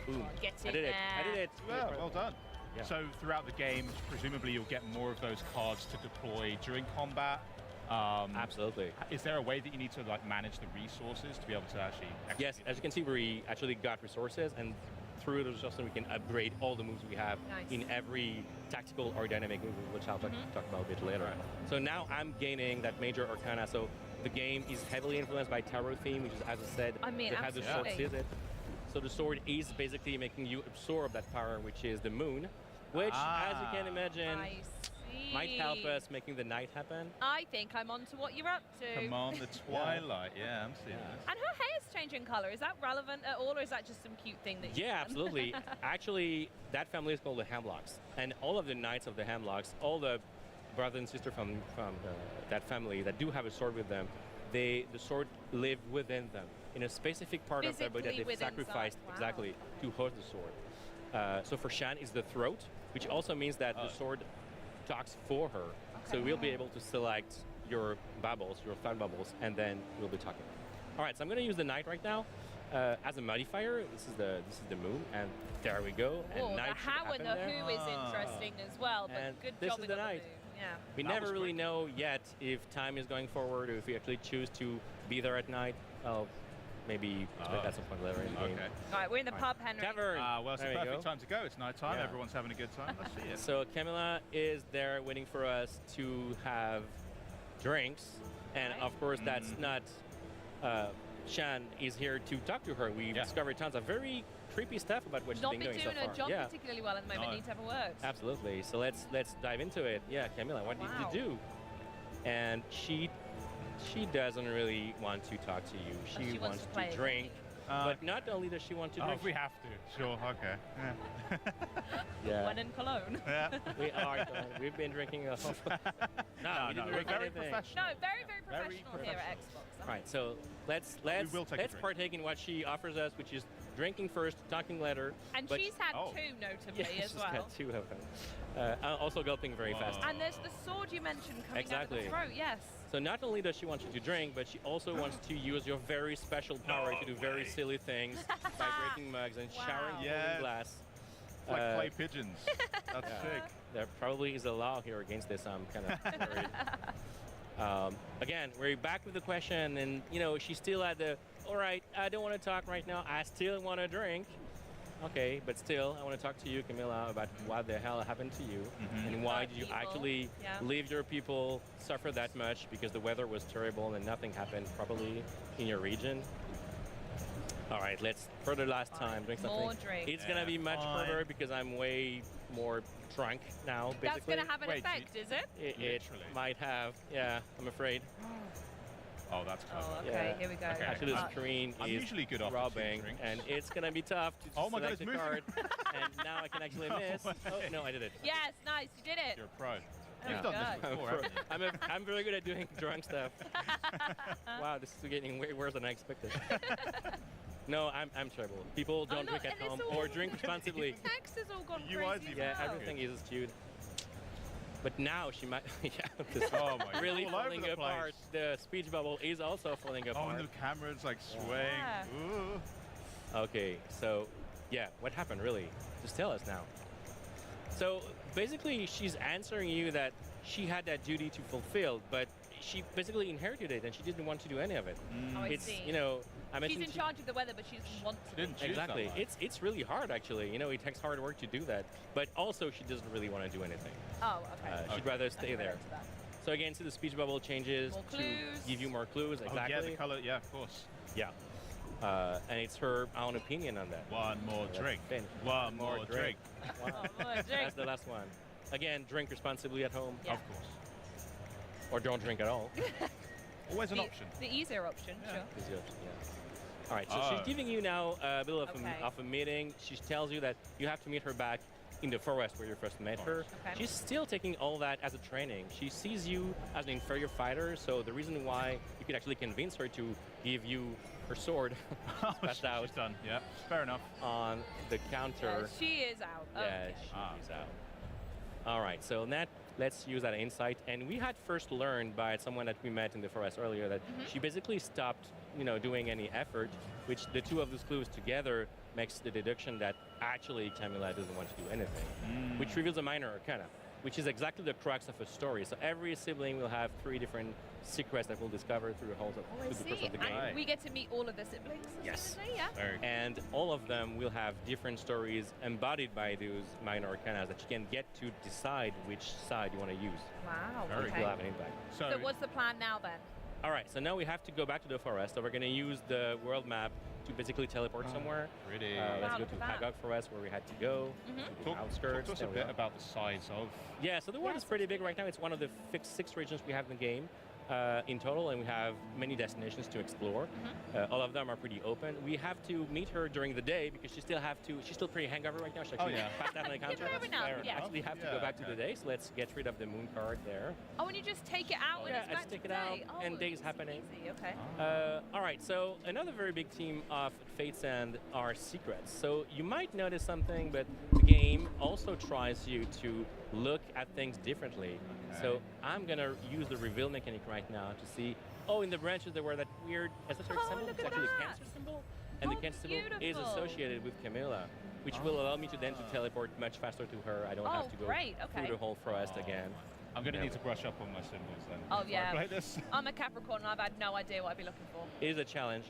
Speaker 17: Boom.
Speaker 6: Get
Speaker 17: I did it. I did it.
Speaker 5: Well done.
Speaker 17: Yeah.
Speaker 5: So throughout the game, presumably you'll get more of those cards to deploy during combat.
Speaker 17: Absolutely.
Speaker 5: Is there a way that you need to manage the resources to be able to actually execute?
Speaker 17: Yes, as you can see, we actually got resources, and through those resources we can upgrade all the moves we have in every tactical or dynamic move, which I'll talk about a bit later. Right. So now I'm gaining that major arcana. So the game is heavily influenced by tarot theme, which is, as I said,
Speaker 6: I mean,
Speaker 17: they have the short visit. So the sword is basically making you absorb that power, which is the moon, which, as you can imagine, might help us making the night happen.
Speaker 6: I think I'm on to what you're up to.
Speaker 5: Command the twilight. Yeah, I'm seeing this.
Speaker 6: And her hair's changing color. Is that relevant at all, or is that just some cute thing that you've done?
Speaker 17: Absolutely. Actually, that family is called the Hemlocks, and all of the knights of the Hemlocks, all the brothers and sisters from that family that do have a sword with them, the sword lived within them in a specific part of their body that they've sacrificed exactly to hold the sword. So for Shan is the throat, which also means that the sword talks for her. So we'll be able to select your bubbles, your thought bubbles, and then we'll be talking. All right, so I'm going to use the knight right now as a modifier. This is the moon, and there we go. And
Speaker 6: the how and the who is interesting as well. But
Speaker 17: and
Speaker 6: good
Speaker 17: this
Speaker 6: job
Speaker 17: is
Speaker 6: with
Speaker 17: the
Speaker 6: the
Speaker 17: knight.
Speaker 6: Yeah.
Speaker 17: We never really know yet if time is going forward or if we actually choose to be there at night. I'll maybe expect that some point later in the game.
Speaker 6: All right, we're in the pub, Henry.
Speaker 17: Tavern.
Speaker 5: Well, it's the perfect time to go. It's night time.
Speaker 17: Yeah.
Speaker 5: Everyone's having a good time. Let's see it.
Speaker 17: So Camilla is there waiting for us to have drinks. And of course, that's not... Shan is here to talk to her. We've discovered tons of very creepy stuff about what she's been doing so far.
Speaker 6: Not been doing her job particularly well at the moment. Need to have a word.
Speaker 17: Absolutely. So let's dive into it. Yeah, Camilla, what did you do? And she doesn't really want to talk to you. She wants to drink. But not only does she want to drink.
Speaker 5: If we have to. Sure, okay.
Speaker 17: Yeah.
Speaker 6: One in Cologne.
Speaker 5: Yeah.
Speaker 17: We are. We've been drinking a whole... No, we didn't drink
Speaker 5: very
Speaker 17: anything.
Speaker 5: professional.
Speaker 6: No, very, very professional here at Xbox.
Speaker 17: All right, so let's partake in what she offers us, which is drinking first, talking later.
Speaker 6: And she's had two, notably, as well.
Speaker 17: She's had two of them. Also gulping very fast.
Speaker 6: And there's the sword you mentioned coming out of the throat, yes.
Speaker 17: So not only does she want you to drink, but she also wants to use your very special power to do very silly things by breaking mugs and showering falling glass.
Speaker 5: It's like clay pigeons. That's sick.
Speaker 17: There probably is a law here against this. I'm kind of worried. Again, we're back with the question, and she's still at the, all right, I don't want to talk right now. I still want to drink. Okay, but still, I want to talk to you, Camilla, about what the hell happened to you, and why did you actually leave your people suffer that much because the weather was terrible and nothing happened properly in your region. All right, let's, for the last time, drink something.
Speaker 6: More drink.
Speaker 17: It's going to be much harder because I'm way more drunk now, basically.
Speaker 6: That's going to have an effect, is it?
Speaker 17: It might have, yeah, I'm afraid.
Speaker 5: Oh, that's clever.
Speaker 6: Oh, okay, here we go.
Speaker 17: Okay. Actually, the screen is rubbing, and it's going to be tough to select the card. And now I can actually miss. Oh, no, I did it.
Speaker 6: Yes, nice, you did it.
Speaker 5: You're a pro.
Speaker 6: Oh,
Speaker 5: You've done this before, haven't you?
Speaker 17: I'm very good at doing drunk stuff. Wow, this is getting way worse than I expected. No, I'm terrible. People don't drink at home or drink responsibly.
Speaker 6: Text has all gone crazy.
Speaker 17: Yeah, everything is skewed. But now she might, really
Speaker 5: all over
Speaker 17: falling
Speaker 5: the
Speaker 17: apart. The speech bubble is also falling apart.
Speaker 5: Oh, and the camera's like swaying. Ooh.
Speaker 17: Okay, so yeah, what happened really? Just tell us now. So basically, she's answering you that she had that duty to fulfill, but she basically inherited it and she didn't want to do any of it.
Speaker 6: Oh, I see.
Speaker 17: I mentioned
Speaker 6: she's in charge of the weather, but she doesn't want to.
Speaker 17: Exactly. It's really hard, actually. It takes hard work to do that. But also, she doesn't really want to do anything.
Speaker 6: Oh, okay.
Speaker 17: She'd rather stay there. So again, so the speech bubble changes to give you more clues. Exactly.
Speaker 5: Oh, yeah, the color. Yeah, of course.
Speaker 17: Yeah. And it's her own opinion on that.
Speaker 5: One more drink. One more drink.
Speaker 17: That's the last one. Again, drink responsibly at home.
Speaker 6: Yeah.
Speaker 5: Of course.
Speaker 17: Or don't drink at all.
Speaker 5: Always an option.
Speaker 6: The easier option, sure.
Speaker 17: Easier option, yeah. All right, so she's giving you now a bit of a meeting. She tells you that you have to meet her back in the forest where you first met her.
Speaker 6: Okay.
Speaker 17: She's still taking all that as a training. She sees you as an inferior fighter, so the reason why you could actually convince her to give you her sword passed out.
Speaker 5: She's done, yeah, fair enough.
Speaker 17: On the counter.
Speaker 6: Yeah, she is out.
Speaker 17: Yeah,
Speaker 6: Okay.
Speaker 17: she's out. All right, so let's use that insight. And we had first learned by someone that we met in the forest earlier that she basically stopped, doing any effort, which the two of those clues together makes the deduction that actually Camilla doesn't want to do anything, which reveals a minor arcana, which is exactly the crux of a story. So every sibling will have 3 different secrets that we'll discover through the course of the game.
Speaker 6: And we get to meet all of the siblings.
Speaker 17: Yes.
Speaker 6: Yeah.
Speaker 17: And all of them will have different stories embodied by those minor arcana that you can get to decide which side you want to use.
Speaker 6: Wow.
Speaker 17: Which will have an impact.
Speaker 6: So what's the plan now then?
Speaker 17: All right, so now we have to go back to the forest. So we're going to use the world map to basically teleport somewhere.
Speaker 5: Really?
Speaker 17: Let's go to Hagok for us, where we had to go. To the outskirts.
Speaker 5: Talk to us a bit about the size of...
Speaker 17: Yeah, so the world is pretty big right now. It's one of the fixed 6 regions we have in the game. In total, and we have many destinations to explore. All of them are pretty open. We have to meet her during the day because she's still pretty hangover right now. She actually passed out on the encounter. Actually have to go back to the day, so let's get rid of the moon card there.
Speaker 6: Oh, and you just take it out and it's back
Speaker 17: let's take
Speaker 6: to
Speaker 17: it out,
Speaker 6: day.
Speaker 17: and day's happening.
Speaker 6: Easy. Okay.
Speaker 17: All right, so another very big theme of Fate's End are secrets. So you might notice something, but the game also tries you to look at things differently. So I'm gonna use the reveal mechanic right now to see, oh, in the branches there were that weird esoteric symbol. It's actually a cancer symbol. And the cancer symbol is associated with Camilla, which will allow me to then teleport much faster to her. I don't have to go through the whole forest again.
Speaker 5: I'm going to need to brush up on my symbols then.
Speaker 6: Oh, yeah.
Speaker 5: Play this.
Speaker 6: I'm a Capricorn and I've had no idea what I'd be looking for.
Speaker 17: It is a challenge.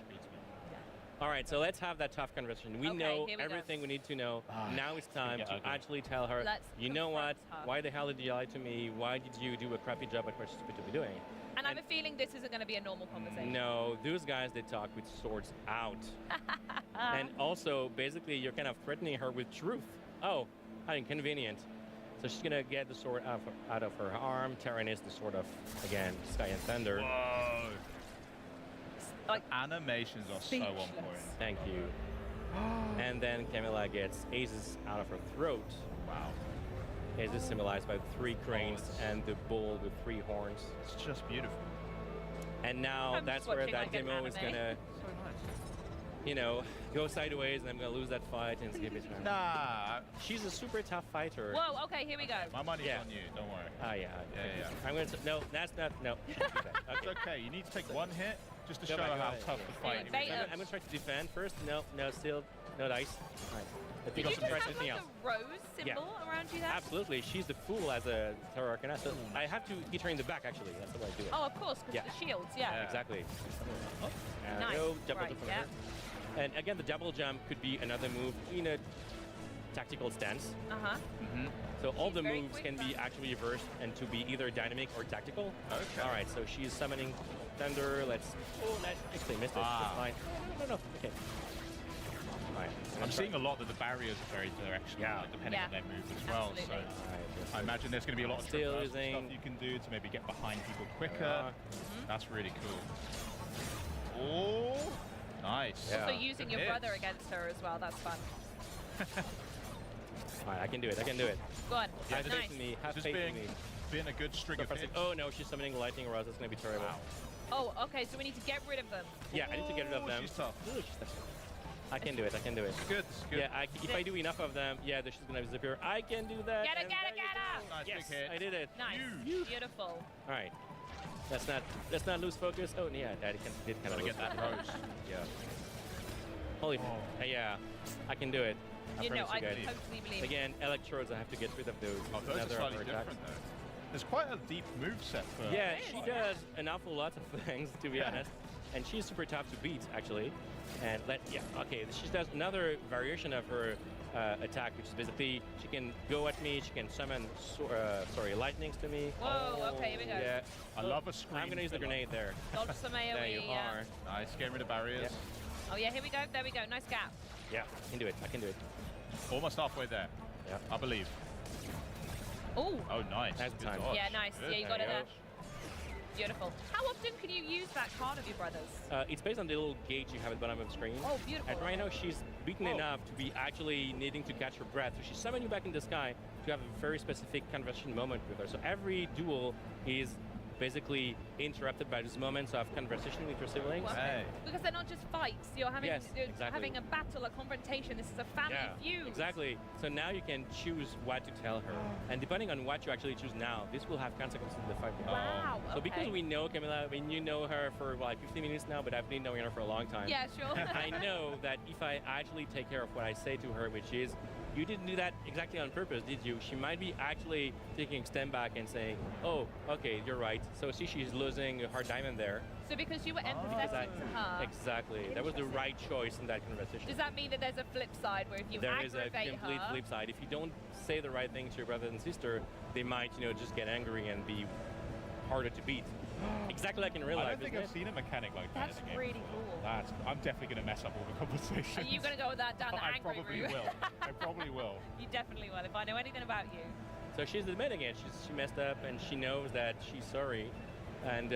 Speaker 17: All right, so let's have that tough conversation. We know everything we need to know. Now it's time to actually tell her, you know what? Why the hell did you lie to me? Why did you do a crappy job at what you're supposed to be doing?
Speaker 6: And I have a feeling this isn't going to be a normal conversation.
Speaker 17: No, those guys, they talk with swords out. And also, basically, you're kind of threatening her with truth. Oh, how inconvenient. So she's going to get the sword out of her arm. Tyrannus, the sword of, again, Sky and Thunder.
Speaker 5: Whoa.
Speaker 6: Like,
Speaker 5: animations are so on point.
Speaker 17: Thank you. And then Camilla gets aces out of her throat. Wow. Aces symbolized by 3 cranes and the bull with 3 horns.
Speaker 5: It's just beautiful.
Speaker 17: And now that's where that demo is gonna, you know, go sideways, and I'm gonna lose that fight and skip it.
Speaker 5: Nah,
Speaker 17: she's a super tough fighter.
Speaker 6: Whoa, okay, here we go.
Speaker 5: My money's on you, don't worry.
Speaker 17: Oh yeah. I'm gonna, no, that's not, no.
Speaker 5: It's okay, you need to take 1 hit just to show how tough the fight is.
Speaker 17: I'm gonna try to defend first. No, still, no dice. All right.
Speaker 6: Did you just have like a rose symbol around you there?
Speaker 17: Absolutely, she's the fool as a Tarot Arcana, so I have to hit her in the back actually, that's the way I do it.
Speaker 6: Oh, of course, because the shields,
Speaker 17: Exactly.
Speaker 6: Nice.
Speaker 17: Go, double
Speaker 6: right,
Speaker 17: jump from her. And again, the double jump could be another move in a tactical stance. So all the moves can be actually reversed and to be either dynamic or tactical.
Speaker 5: Okay.
Speaker 17: All right, so she's summoning Thunder. Let's. Oh, that actually missed it. That's fine. No. Okay. All right.
Speaker 5: I'm seeing a lot that the barriers are very directional, like, depending on their moves as well.
Speaker 6: Absolutely.
Speaker 5: So I imagine there's going to be a lot of traversal stuff you can do to maybe get behind people quicker. That's really cool. Oh, nice.
Speaker 6: Also using your brother against her as well. That's fun.
Speaker 17: All right, I can do it.
Speaker 6: Go on.
Speaker 17: Have faith in me. Have faith in me.
Speaker 5: Been a good string of hits.
Speaker 17: Oh no, she's summoning lightning rods. That's going to be terrible.
Speaker 6: Oh, okay, so we need to get rid of them.
Speaker 17: Yeah, I need to get rid of them.
Speaker 5: She's tough.
Speaker 17: I can do it.
Speaker 5: It's good.
Speaker 17: Yeah, if I do enough of them, she's going to disappear. I can do that.
Speaker 6: Get her!
Speaker 5: Nice
Speaker 17: yes,
Speaker 5: big hit.
Speaker 17: I did it.
Speaker 6: Nice. Beautiful.
Speaker 17: All right. Let's not lose focus. Oh, yeah, that did kind of
Speaker 5: get that rose.
Speaker 17: Yeah. Holy yeah, I can do it.
Speaker 6: I
Speaker 17: promise you guys.
Speaker 6: totally believe
Speaker 17: Again, electrodes, I have to get rid of those.
Speaker 5: Oh, those are slightly different though. There's quite a deep moveset for
Speaker 17: Yeah, she does an awful lot of things, to be honest. And she's super tough to beat, actually. And she does another variation of her attack, which is basically she can go at me, she can summon lightnings to me.
Speaker 6: Whoa, okay, here we go.
Speaker 17: Yeah.
Speaker 5: I love a screen.
Speaker 17: I'm gonna use the grenade there.
Speaker 6: Dodge some AoE,
Speaker 17: there you are.
Speaker 5: Nice, getting rid of barriers.
Speaker 6: Oh yeah, here we go. There we go. Nice gap.
Speaker 17: Yeah, I can do it.
Speaker 5: Almost halfway there.
Speaker 17: Yeah.
Speaker 5: I believe.
Speaker 6: Oh.
Speaker 5: Oh, nice.
Speaker 17: That's the time.
Speaker 6: Yeah, nice.
Speaker 5: Good.
Speaker 6: Yeah, you got it there. Beautiful. How often can you use that card of your brother's?
Speaker 17: It's based on the little gauge you have at the bottom of the screen.
Speaker 6: Oh, beautiful.
Speaker 17: And right now she's beaten enough to be actually needing to catch her breath. So she's summoning you back in the sky to have a very specific conversation moment with her. So every duel is basically interrupted by these moments of conversation with your siblings.
Speaker 6: Hey. Because they're not just fights. You're having having a battle, a confrontation. This is a family feud.
Speaker 17: Exactly. So now you can choose what to tell her. And depending on what you actually choose now, this will have consequences in the fight.
Speaker 6: Wow.
Speaker 17: So because we know Camilla, I mean, you know her for like 15 minutes now, but I've been knowing her for a long time.
Speaker 6: Yeah, sure.
Speaker 17: I know that if I actually take care of what I say to her, which is, you didn't do that exactly on purpose, did you? She might be actually taking a step back and saying, oh, okay, you're right. So see, she's losing her diamond there.
Speaker 6: So because you were empathetic to her.
Speaker 17: Exactly. That was the right choice in that conversation.
Speaker 6: Does that mean that there's a flip side where if you aggravate her...
Speaker 17: There is a complete flip side. If you don't say the right thing to your brother and sister, they might, just get angry and be harder to beat. Exactly like in real life.
Speaker 5: I don't think I've seen a mechanic like that in the game.
Speaker 6: That's really cool.
Speaker 5: I'm definitely going to mess up all the conversations.
Speaker 6: Are you going to go with that down the
Speaker 5: I
Speaker 6: angry
Speaker 5: probably
Speaker 6: route?
Speaker 5: will. I probably will.
Speaker 6: You definitely will, if I know anything about you.
Speaker 17: So she's admitting it. She messed up, and she knows that she's sorry. And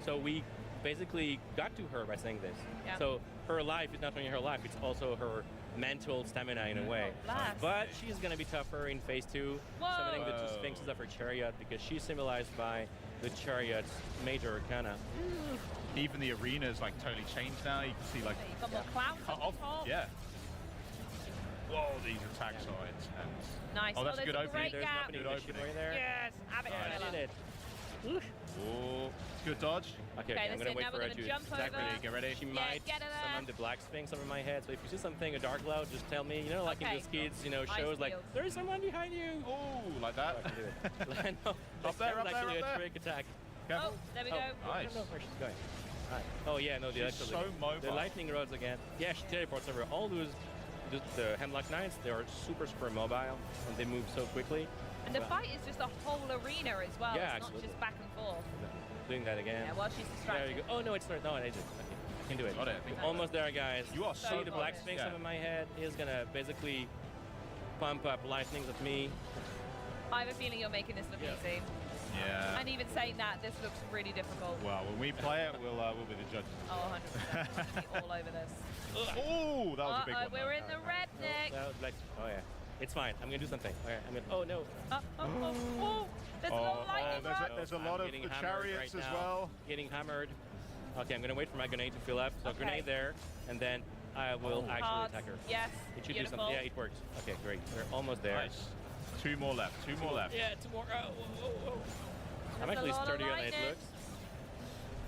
Speaker 17: so we basically got to her by saying this.
Speaker 6: Yeah.
Speaker 17: So her life is not only her life, it's also her mental stamina in a way.
Speaker 6: blast.
Speaker 17: But she's going to be tougher in phase 2, summoning the two sphinxes of her chariot, because she's symbolized by the chariot's major arcana.
Speaker 5: Even the arena is like totally changed now. You can see like
Speaker 6: You've got more clouds
Speaker 5: cut
Speaker 6: on
Speaker 5: off.
Speaker 6: the top.
Speaker 5: Yeah. Whoa, these attacks are intense.
Speaker 6: Nice.
Speaker 5: Oh, that's a
Speaker 6: there's
Speaker 5: good opening.
Speaker 6: great
Speaker 17: There's
Speaker 6: gap.
Speaker 17: nothing
Speaker 5: Good opening.
Speaker 17: right there.
Speaker 6: Yes, have it,
Speaker 17: I
Speaker 6: Camilla.
Speaker 17: did it.
Speaker 5: Oh, good dodge.
Speaker 17: Okay,
Speaker 6: Okay,
Speaker 17: I'm
Speaker 6: that's
Speaker 17: gonna
Speaker 6: it.
Speaker 17: wait
Speaker 6: Now
Speaker 17: for
Speaker 6: we're
Speaker 17: her
Speaker 6: gonna
Speaker 17: to
Speaker 6: jump
Speaker 17: attack
Speaker 6: over.
Speaker 17: me.
Speaker 5: Get ready.
Speaker 17: She
Speaker 6: Yeah,
Speaker 17: might
Speaker 6: get her there.
Speaker 17: summon the black sphinx over my head. So if you see something, a dark cloud, just tell me. You know, like in
Speaker 6: Okay.
Speaker 17: the skids, you know,
Speaker 6: Ice
Speaker 17: shows like
Speaker 6: field.
Speaker 17: there's someone behind you.
Speaker 5: Oh, like that.
Speaker 17: I can do it. No,
Speaker 5: Up there,
Speaker 17: that was
Speaker 5: up there,
Speaker 17: actually
Speaker 5: up
Speaker 17: a
Speaker 5: there.
Speaker 17: trick attack.
Speaker 5: Careful.
Speaker 6: Oh, there we go.
Speaker 17: I
Speaker 5: Nice.
Speaker 17: don't know where she's going. Right. Oh yeah, no, the
Speaker 5: She's
Speaker 17: electro-
Speaker 5: so mobile.
Speaker 17: the lightning rods again. Yeah, she teleports over. All those, the Hemlock Knights, they are super mobile and they move so quickly.
Speaker 6: And the fight is just a whole arena as well.
Speaker 17: Yeah,
Speaker 6: it's not
Speaker 17: absolutely.
Speaker 6: just back and forth.
Speaker 17: Doing that again.
Speaker 6: Yeah, while she's
Speaker 17: There
Speaker 6: distracted.
Speaker 17: you go. Oh no, it's not. No, I did. Okay, I can do it.
Speaker 5: Got it.
Speaker 17: We're almost there, guys.
Speaker 5: You are
Speaker 17: See
Speaker 5: so
Speaker 17: the
Speaker 5: close.
Speaker 17: black sphinx
Speaker 5: Yeah.
Speaker 17: over my head is gonna basically pump up lightnings at me.
Speaker 6: I have a feeling you're making this look easy.
Speaker 5: Yeah.
Speaker 6: And even saying that, this looks really difficult.
Speaker 5: Well, when we play it, we'll be the judges.
Speaker 6: Oh, 100%. We'll be all over this.
Speaker 5: Oh, that was a big one.
Speaker 6: We're in the red, Nick.
Speaker 17: Oh yeah, it's fine. I'm gonna do something. Okay, I'm gonna. Oh no.
Speaker 6: Oh, there's a lot of lightning rods.
Speaker 5: There's a
Speaker 17: I'm
Speaker 5: lot of
Speaker 17: getting
Speaker 5: the
Speaker 17: hammered
Speaker 5: chariots
Speaker 17: right
Speaker 5: as
Speaker 17: now.
Speaker 5: well.
Speaker 17: Getting hammered. Okay, I'm gonna wait for my grenade to fill up. So
Speaker 6: Okay.
Speaker 17: grenade there, and then I will actually
Speaker 6: Cards.
Speaker 17: attack her.
Speaker 6: Yes,
Speaker 17: It should
Speaker 6: beautiful.
Speaker 17: do something. Yeah, it works. Okay, great. We're almost there.
Speaker 5: Nice. Two more left. Two more left.
Speaker 17: Yeah, two more. Oh, whoa, whoa. I'm
Speaker 6: There's a
Speaker 17: actually
Speaker 6: lot of
Speaker 17: sturdier than it
Speaker 6: lightning.
Speaker 17: looks.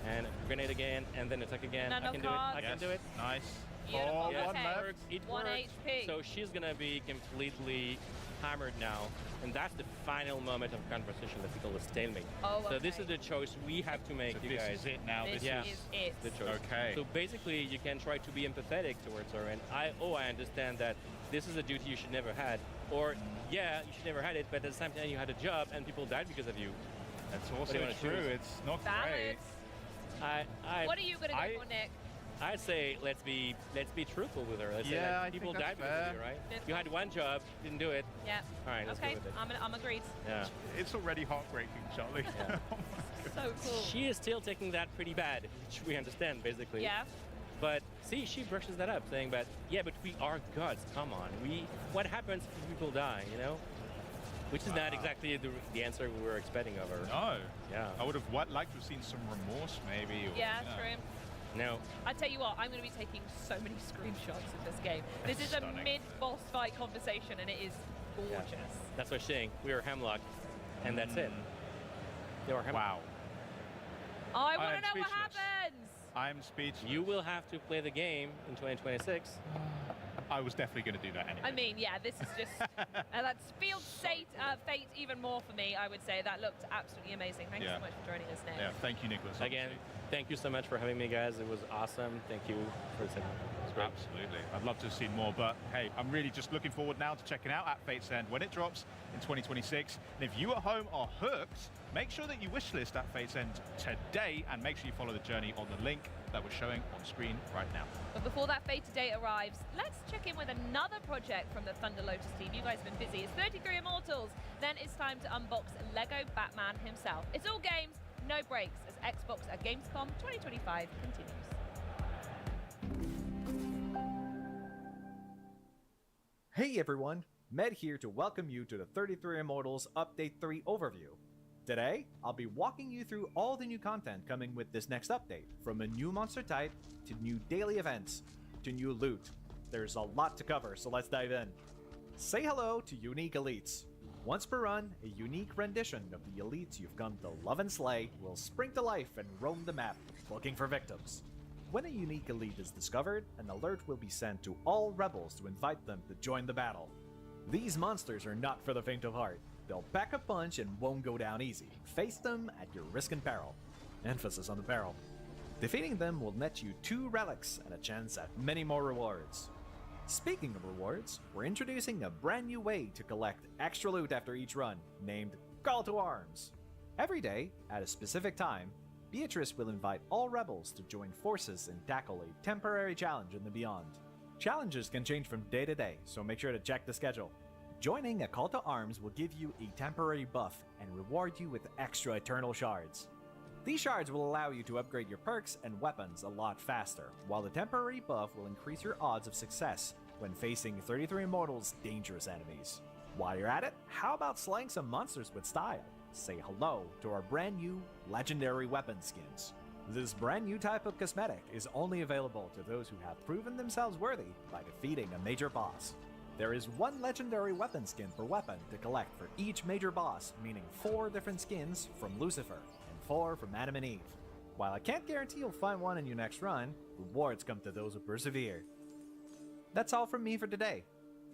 Speaker 17: And grenade again, and then attack again.
Speaker 6: Nano
Speaker 17: I can do it.
Speaker 6: cards.
Speaker 17: I can do it.
Speaker 5: Nice.
Speaker 6: Beautiful.
Speaker 5: Oh,
Speaker 17: Yes,
Speaker 5: one
Speaker 6: Okay.
Speaker 5: left.
Speaker 17: works. It
Speaker 6: 1
Speaker 17: works.
Speaker 6: HP.
Speaker 17: So she's gonna be completely hammered now, and that's the final moment of conversation that we call a stalemate.
Speaker 6: Oh,
Speaker 17: So this
Speaker 6: okay.
Speaker 17: is the choice we have to make,
Speaker 5: So
Speaker 17: you
Speaker 5: this
Speaker 17: guys.
Speaker 5: is it now.
Speaker 6: This
Speaker 17: Yeah.
Speaker 6: is it.
Speaker 17: The choice.
Speaker 5: Okay.
Speaker 17: So basically, you can try to be empathetic towards her, and I understand that this is a duty you should never had, or yeah, you should never had it, but at the same time you had a job and people died because of you.
Speaker 5: That's
Speaker 17: What do
Speaker 5: also
Speaker 17: you wanna
Speaker 5: true.
Speaker 17: choose?
Speaker 5: It's not
Speaker 6: Valid.
Speaker 5: great.
Speaker 6: What are you going to go for, Nick?
Speaker 17: I'd say let's be truthful with her. Let's say
Speaker 5: Yeah,
Speaker 17: that
Speaker 5: I
Speaker 17: people
Speaker 5: think
Speaker 17: died
Speaker 5: that's
Speaker 17: because of
Speaker 5: fair.
Speaker 17: you, right?
Speaker 6: Yeah.
Speaker 17: You had one job, didn't do it.
Speaker 6: Yeah.
Speaker 17: All right, let's
Speaker 6: Okay,
Speaker 17: go with it.
Speaker 6: I'm agreed.
Speaker 17: Yeah.
Speaker 5: It's already heartbreaking, Charlie.
Speaker 17: Yeah.
Speaker 6: So cool.
Speaker 17: She is still taking that pretty bad, which we understand basically.
Speaker 6: Yeah.
Speaker 17: But see, she brushes that up, saying, "But yeah, but we are gods. Come on, what happens if people die? You know." Which is not exactly the answer we were expecting of her.
Speaker 5: No.
Speaker 17: Yeah.
Speaker 5: I would have liked to have seen some remorse, maybe. Or,
Speaker 6: Yeah,
Speaker 5: you know.
Speaker 6: true.
Speaker 17: No.
Speaker 6: I tell you what, I'm going to be taking so many screenshots of this game. This is a
Speaker 5: Stunning.
Speaker 6: mid-boss fight conversation, and it is gorgeous.
Speaker 17: That's what I'm saying. We are Hemlock, and that's it. They are Hemlock.
Speaker 5: Wow.
Speaker 6: I
Speaker 5: I
Speaker 6: want
Speaker 5: am
Speaker 6: to know what
Speaker 5: speechless.
Speaker 6: happens.
Speaker 5: I'm speechless.
Speaker 17: You will have to play the game in 2026.
Speaker 5: I was definitely going to do that anyway.
Speaker 6: I mean, yeah, this is just that's field fate even more for me. I would say that looked absolutely amazing. Thank you
Speaker 5: Yeah.
Speaker 6: so much for joining us, Nick.
Speaker 5: Yeah, thank you, Nicholas.
Speaker 17: Again, thank you so much for having me, guys. It was awesome. Thank you for the segment. It was great.
Speaker 5: Absolutely. I'd love to have seen more, but hey, I'm really just looking forward now to checking out At Fate's End when it drops in 2026. And if you at home are hooked, make sure that you wishlist At Fate's End today, and make sure you follow the journey on the link that we're showing on screen right now.
Speaker 6: But before that fated date arrives, let's check in with another project from the Thunder Lotus team. You guys have been busy. It's 33 Immortals. Then it's time to unbox Lego Batman himself. It's all games, no breaks, as Xbox at Gamescom 2025 continues.
Speaker 18: Hey everyone, Med here to welcome you to the 33 Immortals Update 3 overview. Today, I'll be walking you through all the new content coming with this next update, from a new monster type, to new daily events, to new loot. There's a lot to cover, so let's dive in. Say hello to Unique Elites. Once per run, a unique rendition of the elites you've come to love and slay will spring to life and roam the map, looking for victims. When a unique elite is discovered, an alert will be sent to all rebels to invite them to join the battle. These monsters are not for the faint of heart. They'll pack a punch and won't go down easy. Face them at your risk and peril. Emphasis on the peril. Defeating them will net you 2 relics and a chance at many more rewards. Speaking of rewards, we're introducing a brand new way to collect extra loot after each run, named Call to Arms. Every day, at a specific time, Beatrice will invite all rebels to join forces and tackle a temporary challenge in the Beyond. Challenges can change from day to day, so make sure to check the schedule. Joining a call to arms will give you a temporary buff and reward you with extra eternal shards. These shards will allow you to upgrade your perks and weapons a lot faster, while the temporary buff will increase your odds of success when facing 33 Immortals' dangerous enemies. While you're at it, how about slaying some monsters with style? Say hello to our brand new legendary weapon skins. This brand new type of cosmetic is only available to those who have proven themselves worthy by defeating a major boss. There is one legendary weapon skin per weapon to collect for each major boss, meaning 4 different skins from Lucifer and 4 from Adam and Eve. While I can't guarantee you'll find one in your next run, rewards come to those who persevere. That's all from me for today.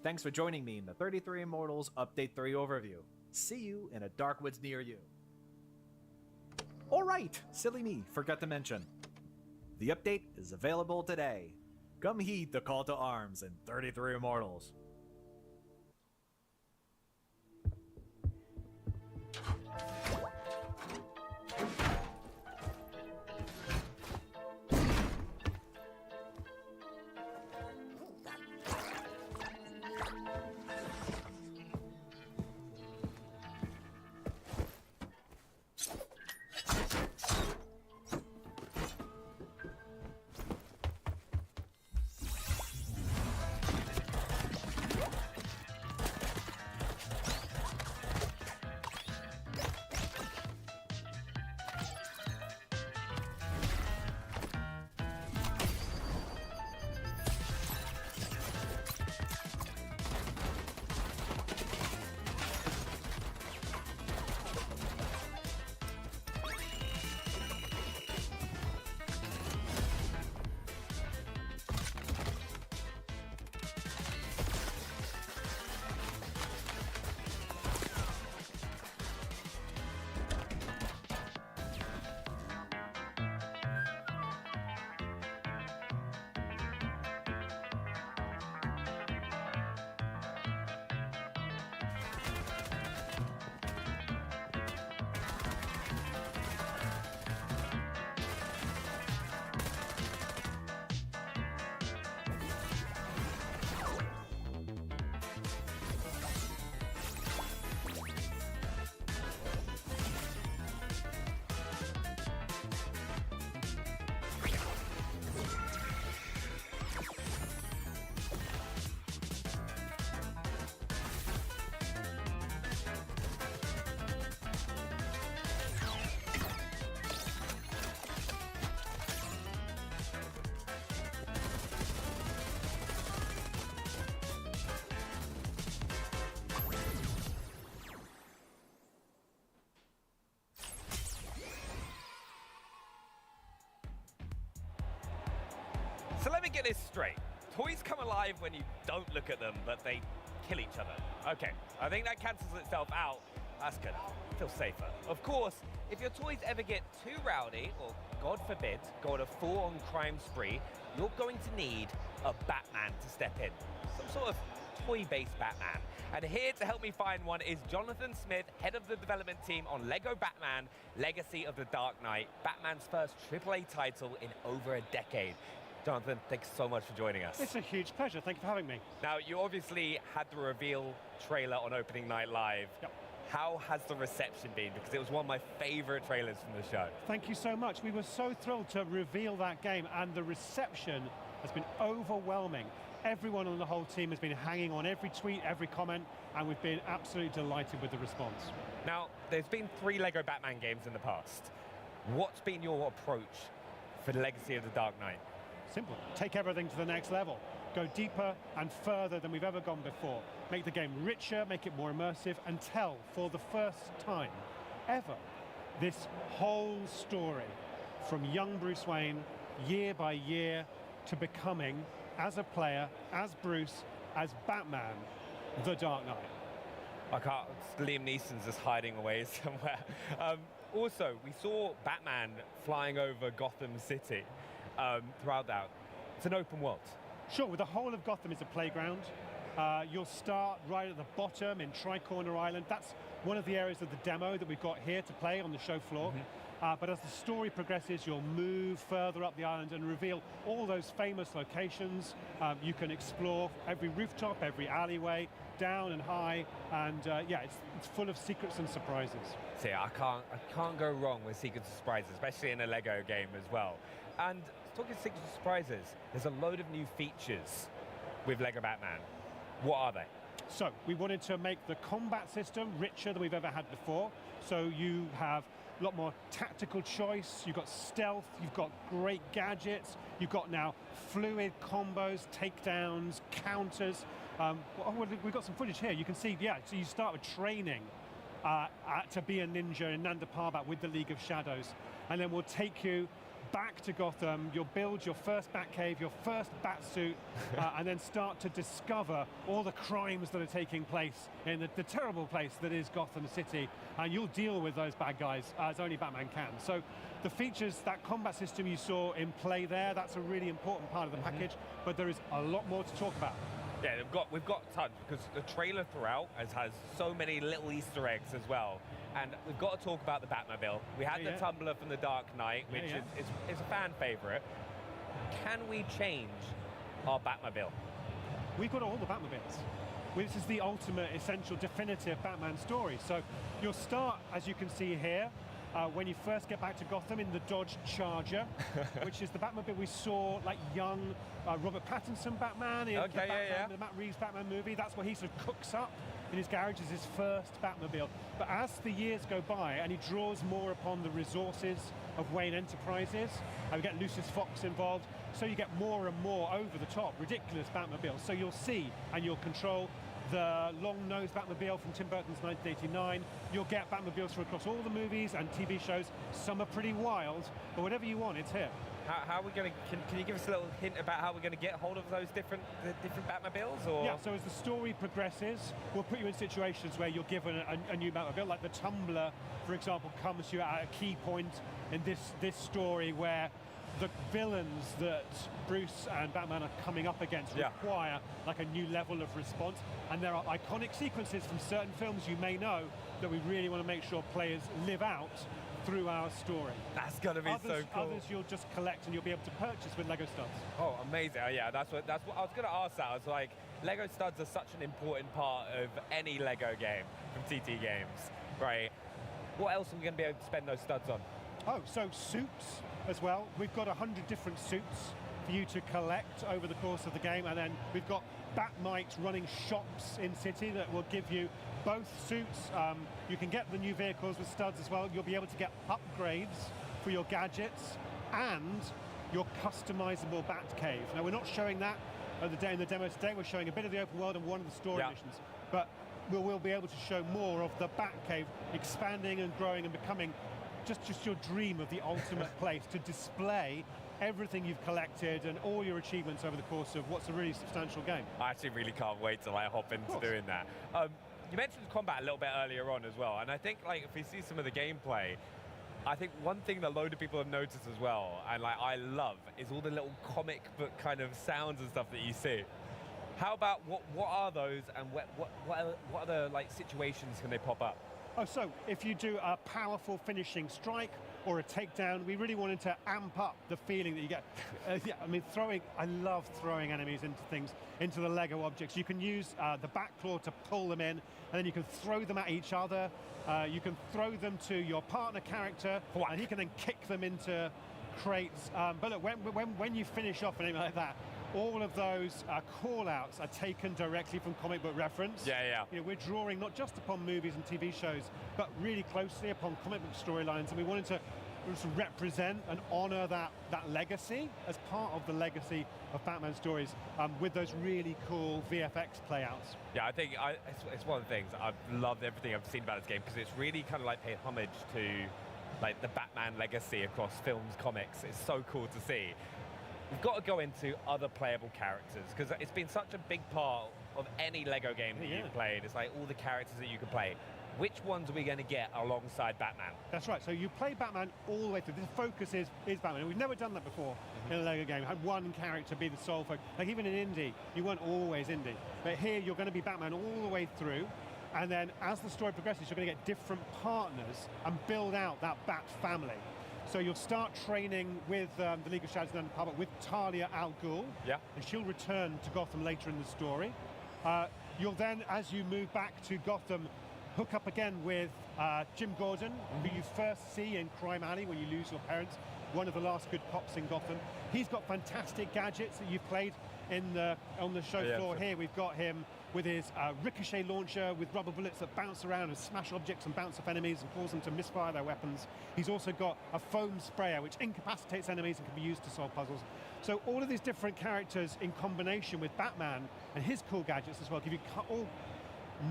Speaker 18: Thanks for joining me in the 33 Immortals Update 3 overview. See you in a dark woods near you. Alright, silly me, forgot to mention. The update is available today. Come heed the call to arms in 33 Immortals.
Speaker 19: So let me get this straight. Toys come alive when you don't look at them, but they kill each other. Okay, I think that cancels itself out. That's good. Feel safer. Of course, if your toys ever get too rowdy, or God forbid, go on a full-on crime spree, you're going to need a Batman to step in. Some sort of toy-based Batman. And here to help me find one is Jonathan Smith, head of the development team on Lego Batman, Legacy of the Dark Knight, Batman's first AAA title in over a decade. Jonathan, thanks so much for joining us.
Speaker 20: It's a huge pleasure. Thank you for having me.
Speaker 19: Now, you obviously had the reveal trailer on opening night live.
Speaker 20: Yep.
Speaker 19: How has the reception been? Because it was one of my favorite trailers from the show.
Speaker 20: Thank you so much. We were so thrilled to reveal that game, and the reception has been overwhelming. Everyone on the whole team has been hanging on every tweet, every comment, and we've been absolutely delighted with the response.
Speaker 19: Now, there's been 3 Lego Batman games in the past. What's been your approach for the Legacy of the Dark Knight?
Speaker 20: Simple. Take everything to the next level. Go deeper and further than we've ever gone before. Make the game richer, make it more immersive, and tell, for the first time ever, this whole story from young Bruce Wayne, year by year, to becoming, as a player, as Bruce, as Batman, the Dark Knight.
Speaker 19: I can't. Liam Neeson's just hiding away somewhere. Also, we saw Batman flying over Gotham City throughout that. It's an open world.
Speaker 20: Sure, well, the whole of Gotham is a playground. You'll start right at the bottom in Tri-Corner Island. That's one of the areas of the demo that we've got here to play on the show floor. But as the story progresses, you'll move further up the island and reveal all those famous locations. You can explore every rooftop, every alleyway, down and high, and yeah, it's full of secrets and surprises.
Speaker 19: See, I can't go wrong with secrets and surprises, especially in a Lego game as well. And talking secrets and surprises, there's a load of new features with Lego Batman. What are they?
Speaker 20: So we wanted to make the combat system richer than we've ever had before. So you have a lot more tactical choice, you've got stealth, you've got great gadgets, you've got now fluid combos, takedowns, counters. We've got some footage here. You can see, yeah, so you start with training to be a ninja in Nanda Parbat with the League of Shadows. And then we'll take you back to Gotham, you'll build your first Batcave, your first Batsuit, and then start to discover all the crimes that are taking place in the terrible place that is Gotham City, and you'll deal with those bad guys as only Batman can. So the features, that combat system you saw in play there, that's a really important part of the package, but there is a lot more to talk about.
Speaker 19: Yeah, we've got tons, because the trailer throughout has so many little Easter eggs as well. And we've got to talk about the Batmobile. We had the Tumbler from The Dark Knight, which is a fan favorite. Can we change our Batmobile?
Speaker 20: We've got all the Batmobiles. This is the ultimate, essential, definitive Batman story. So you'll start, as you can see here, when you first get back to Gotham in the Dodge Charger, which is the Batmobile we saw, like young Robert Pattinson Batman in the Matt Reeves Batman movie. That's where he sort of cooks up in his garage as his first Batmobile. But as the years go by and he draws more upon the resources of Wayne Enterprises, and we get Lucius Fox involved, so you get more and more over-the-top, ridiculous Batmobiles. So you'll see and you'll control the long-nosed Batmobile from Tim Burton's 1989. You'll get Batmobiles from across all the movies and TV shows. Some are pretty wild, but whatever you want, it's here.
Speaker 19: How are we going to? Can you give us a little hint about how we're going to get hold of those different Batmobiles? Or
Speaker 20: yeah. So as the story progresses, we'll put you in situations where you're given a new Batmobile. Like the Tumbler, for example, comes to you at a key point in this story where the villains that Bruce and Batman are coming up against require like a new level of response. And there are iconic sequences from certain films you may know that we really want to make sure players live out through our story.
Speaker 19: That's gonna be so cool.
Speaker 20: Others you'll just collect and you'll be able to purchase with Lego studs.
Speaker 19: Oh, amazing! Yeah, that's what I was gonna ask. That I was like, Lego studs are such an important part of any Lego game from TT Games, right? What else are we gonna be able to spend those studs on?
Speaker 20: Oh, so suits as well. We've got 100 different suits for you to collect over the course of the game, and then we've got Batmites running shops in City that will give you both suits. You can get the new vehicles with studs as well. You'll be able to get upgrades for your gadgets and your customizable Batcave. Now, we're not showing that in the demo today. We're showing a bit of the open world and one of the story missions, but we'll be able to show more of the Batcave expanding and growing and becoming just your dream of the ultimate place to display everything you've collected and all your achievements over the course of what's a really substantial game.
Speaker 19: I actually really can't wait till I hop into doing that. You mentioned combat a little bit earlier on as well, and I think like if we see some of the gameplay, I think one thing that a load of people have noticed as well, and like I love, is all the little comic book kind of sounds and stuff that you see. How about what are those, and what other like situations can they pop up?
Speaker 20: Oh, so if you do a powerful finishing strike or a takedown, we really wanted to amp up the feeling that you get. I mean, I love throwing enemies into things, into the Lego objects. You can use the back claw to pull them in, and then you can throw them at each other. You can throw them to your partner character, and he can then kick them into crates. But look, when you finish off an enemy like that, all of those call-outs are taken directly from comic book reference. You know, we're drawing not just upon movies and TV shows, but really closely upon comic book storylines, and we wanted to represent and honor that legacy as part of the legacy of Batman stories with those really cool VFX playouts.
Speaker 19: Yeah, I think it's one of the things. I've loved everything I've seen about this game because it's really kind of like paid homage to like the Batman legacy across films, comics. It's so cool to see. We've got to go into other playable characters because it's been such a big part of any Lego game that you've played. It's like all the characters that you can play. which ones are we going to get alongside Batman?
Speaker 20: That's right. So you play Batman all the way through. The focus is Batman. And we've never done that before in a LEGO game. Had one character be the sole focus. Like even in Indy, you weren't always Indy. But here you're going to be Batman all the way through. And then as the story progresses, you're going to get different partners and build out that Bat family. So you'll start training with the League of Shadows and Public with Talia Al Ghul.
Speaker 19: Yeah.
Speaker 20: And she'll return to Gotham later in the story. You'll then, as you move back to Gotham, hook up again with Jim Gordon, who you first see in Crime Alley when you lose your parents, one of the last good cops in Gotham. He's got fantastic gadgets that you've played on the show floor here. We've got him with his ricochet launcher with rubber bullets that bounce around and smash objects and bounce off enemies and cause them to misfire their weapons. He's also got a foam sprayer which incapacitates enemies and can be used to solve puzzles. So all of these different characters in combination with Batman and his cool gadgets as well give you all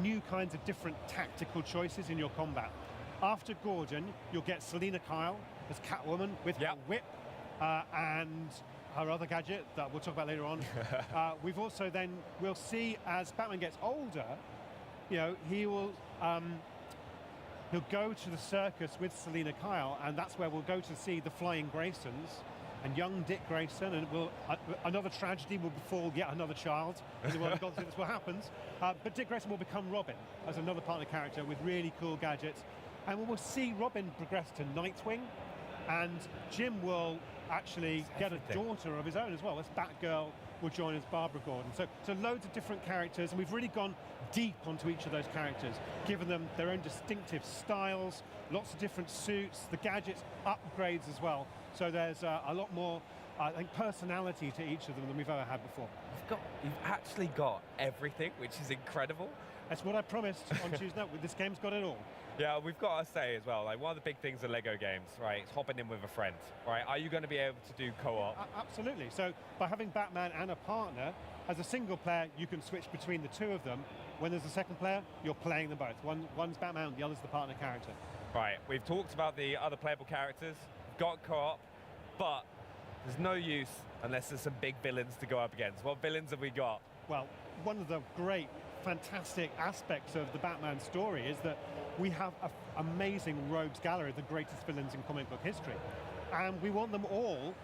Speaker 20: new kinds of different tactical choices in your combat. After Gordon, you'll get Selina Kyle as Catwoman with her whip and her other gadget that we'll talk about later on. We've also then, we'll see as Batman gets older, you know, he'll go to the circus with Selina Kyle, and that's where we'll go to see the Flying Graysons and young Dick Grayson, and another tragedy will befall yet another child in the world of Gotham. That's what happens. But Dick Grayson will become Robin as another partner character with really cool gadgets. And we will see Robin progress to Nightwing, and Jim will actually get a daughter of his own as well. As Batgirl will join as Barbara Gordon. So loads of different characters, and we've really gone deep onto each of those characters, given them their own distinctive styles, lots of different suits, the gadgets, upgrades as well. So there's a lot more, I think, personality to each of them than we've ever had before.
Speaker 19: You've actually got everything, which is incredible.
Speaker 20: That's what I promised on Tuesday night. This game's got it all.
Speaker 19: Yeah, we've got to say as well, like one of the big things of LEGO games, right, is hopping in with a friend, right? Are you going to be able to do co-op?
Speaker 20: Absolutely. So by having Batman and a partner, as a single player, you can switch between the two of them. When there's a second player, you're playing them both. One's Batman, the other's the partner character.
Speaker 19: Right, we've talked about the other playable characters, got co-op, but there's no use unless there's some big villains to go up against. What villains have we got?
Speaker 20: Well, one of the great, fantastic aspects of the Batman story is that we have an amazing rogues gallery of the greatest villains in comic book history. And we want them all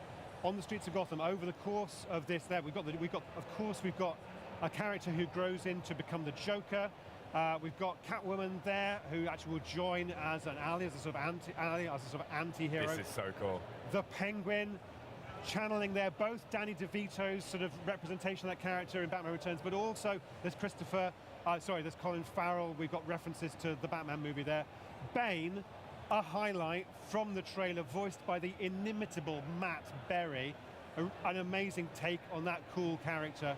Speaker 20: on the streets of Gotham over the course of this. We've got a character who grows in to become the Joker. We've got Catwoman there, who actually will join as an ally, as a sort of anti-hero.
Speaker 19: This is so cool.
Speaker 20: The Penguin, channeling there both Danny DeVito's sort of representation of that character in Batman Returns, but also there's there's Colin Farrell. We've got references to the Batman movie there. Bane, a highlight from the trailer, voiced by the inimitable Matt Berry. An amazing take on that cool character.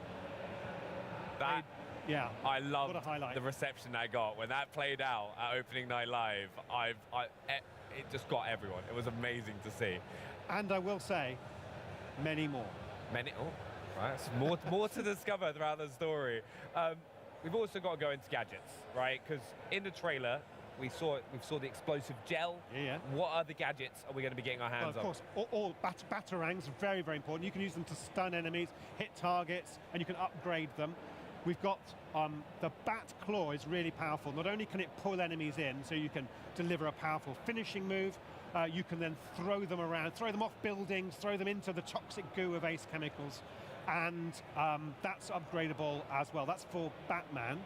Speaker 19: I love the reception I got when that played out at opening night live. It just got everyone. It was amazing to see.
Speaker 20: And I will say, many more.
Speaker 19: Right. So more to discover throughout the story. We've also got to go into gadgets, right? Because in the trailer, we saw the explosive gel.
Speaker 20: Yeah.
Speaker 19: What other gadgets are we going to be getting our hands on?
Speaker 20: Of course, all batarangs are very, very important. You can use them to stun enemies, hit targets, and you can upgrade them. We've got the Bat Claw is really powerful. Not only can it pull enemies in, so you can deliver a powerful finishing move, you can then throw them around, throw them off buildings, throw them into the toxic goo of Ace Chemicals, and that's upgradable as well. That's for Batman.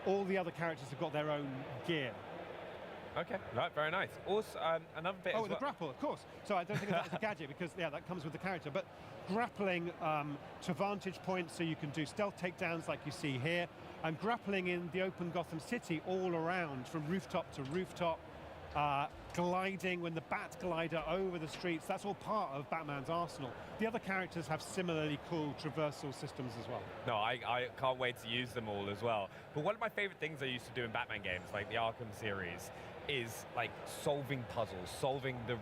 Speaker 20: All the other characters have got their own gear.
Speaker 19: Okay, right, very nice. Also, another bit.
Speaker 20: The grapple, of course. So I don't think of that as a gadget because that comes with the character. But grappling to vantage points, so you can do stealth takedowns like you see here, and grappling in the open Gotham City all around from rooftop to rooftop. Gliding when the Bat Glider over the streets, that's all part of Batman's arsenal. The other characters have similarly cool traversal systems as well.
Speaker 19: No, I can't wait to use them all as well. But one of my favorite things I used to do in Batman games, like the Arkham series, is like solving puzzles, solving the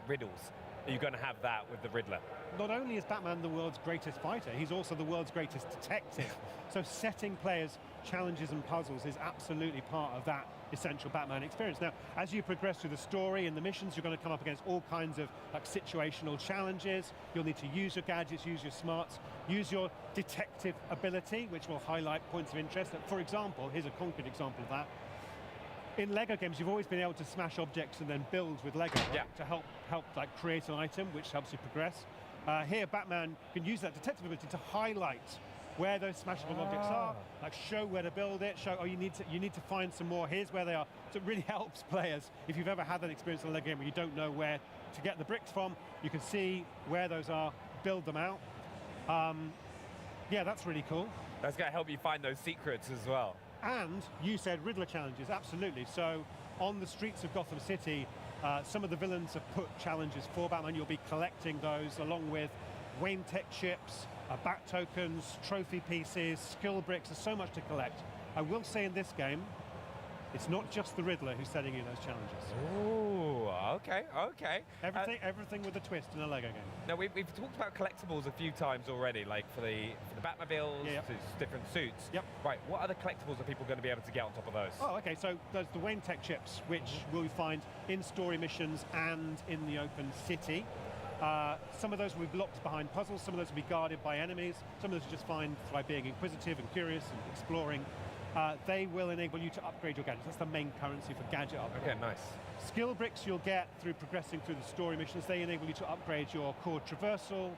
Speaker 19: riddles. Are you going to have that with the Riddler?
Speaker 20: Not only is Batman the world's greatest fighter, he's also the world's greatest detective. So setting players challenges and puzzles is absolutely part of that essential Batman experience. Now, as you progress through the story and the missions, you're going to come up against all kinds of situational challenges. You'll need to use your gadgets, use your smarts, use your detective ability, which will highlight points of interest. For example, here's a concrete example of that. in Lego games, you've always been able to smash objects and then build with Lego, right? To help like create an item, which helps you progress. Here, Batman can use that detective ability to highlight where those smashable objects are, like show where to build it, show, oh, you need to find some more, here's where they are. So it really helps players. If you've ever had that experience in a Lego game where you don't know where to get the bricks from, you can see where those are, build them out. Yeah, that's really cool.
Speaker 19: That's going to help you find those secrets as well.
Speaker 20: And you said Riddler challenges, absolutely. So on the streets of Gotham City, some of the villains have put challenges for Batman. You'll be collecting those along with Wayne Tech chips, bat tokens, trophy pieces, skill bricks. There's so much to collect. I will say in this game, it's not just the Riddler who's setting you those challenges.
Speaker 19: Oh, okay, okay.
Speaker 20: Everything with a twist in a Lego game.
Speaker 19: Now, we've talked about collectibles a few times already, like for the Batmobiles, to different suits.
Speaker 20: Yep.
Speaker 19: Right, what other collectibles are people going to be able to get on top of those?
Speaker 20: Oh, okay, so there's the Wayne Tech chips, which we'll find in story missions and in the open city. Some of those will be blocked behind puzzles, some of those will be guarded by enemies, some of those you just find by being inquisitive and curious and exploring. They will enable you to upgrade your gadgets. That's the main currency for gadget upgrade.
Speaker 19: Okay, nice.
Speaker 20: Skill bricks you'll get through progressing through the story missions. They enable you to upgrade your core traversal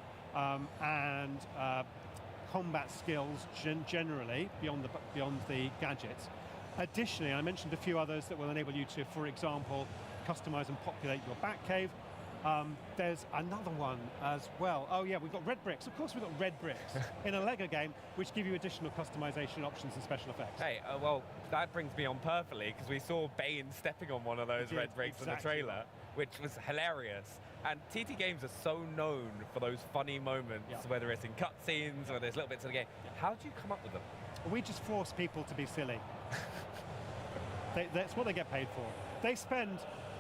Speaker 20: and combat skills generally beyond the gadgets. Additionally, I mentioned a few others that will enable you to, for example, customize and populate your Batcave. There's another one as well. Oh yeah, we've got red bricks. Of course we've got red bricks in a Lego game, which give you additional customization options and special effects.
Speaker 19: Hey, well, that brings me on perfectly, because we saw Bane stepping on one of those red bricks in the trailer, which was hilarious. And TT Games are so known for those funny moments, whether it's in cutscenes or there's little bits of the game. How do you come up with them?
Speaker 20: We just force people to be silly. That's what they get paid for.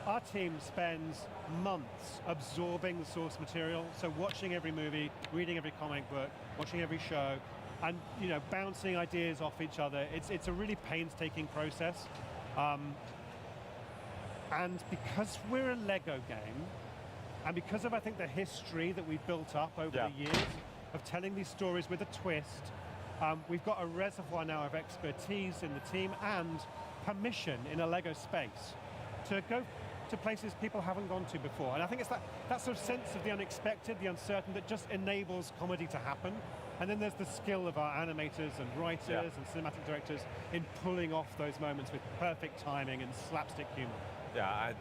Speaker 20: Our team spends months absorbing the source material, so watching every movie, reading every comic book, watching every show, and bouncing ideas off each other. It's a really painstaking process. And because we're a Lego game, and because of, I think, the history that we've built up over the years of telling these stories with a twist, we've got a reservoir now of expertise in the team and permission in a Lego space to go to places people haven't gone to before. And I think it's that sort of sense of the unexpected, the uncertain, that just enables comedy to happen. And then there's the skill of our animators and writers and cinematic directors in pulling off those moments with perfect timing and slapstick humor.
Speaker 19: Yeah,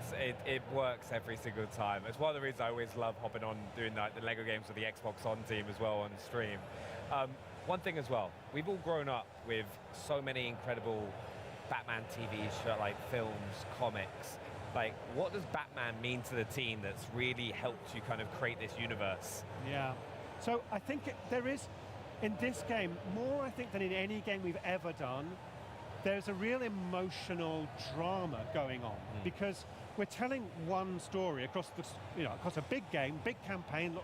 Speaker 19: it works every single time. It's one of the reasons I always love hopping on doing the Lego games with the Xbox On team as well on stream. One thing as well, we've all grown up with so many incredible Batman TV show, like films, comics. Like, what does Batman mean to the team that's really helped you kind of create this universe?
Speaker 20: Yeah. So I think there is, in this game, more I think than in any game we've ever done, there's a real emotional drama going on because we're telling one story across across a big game, big campaign.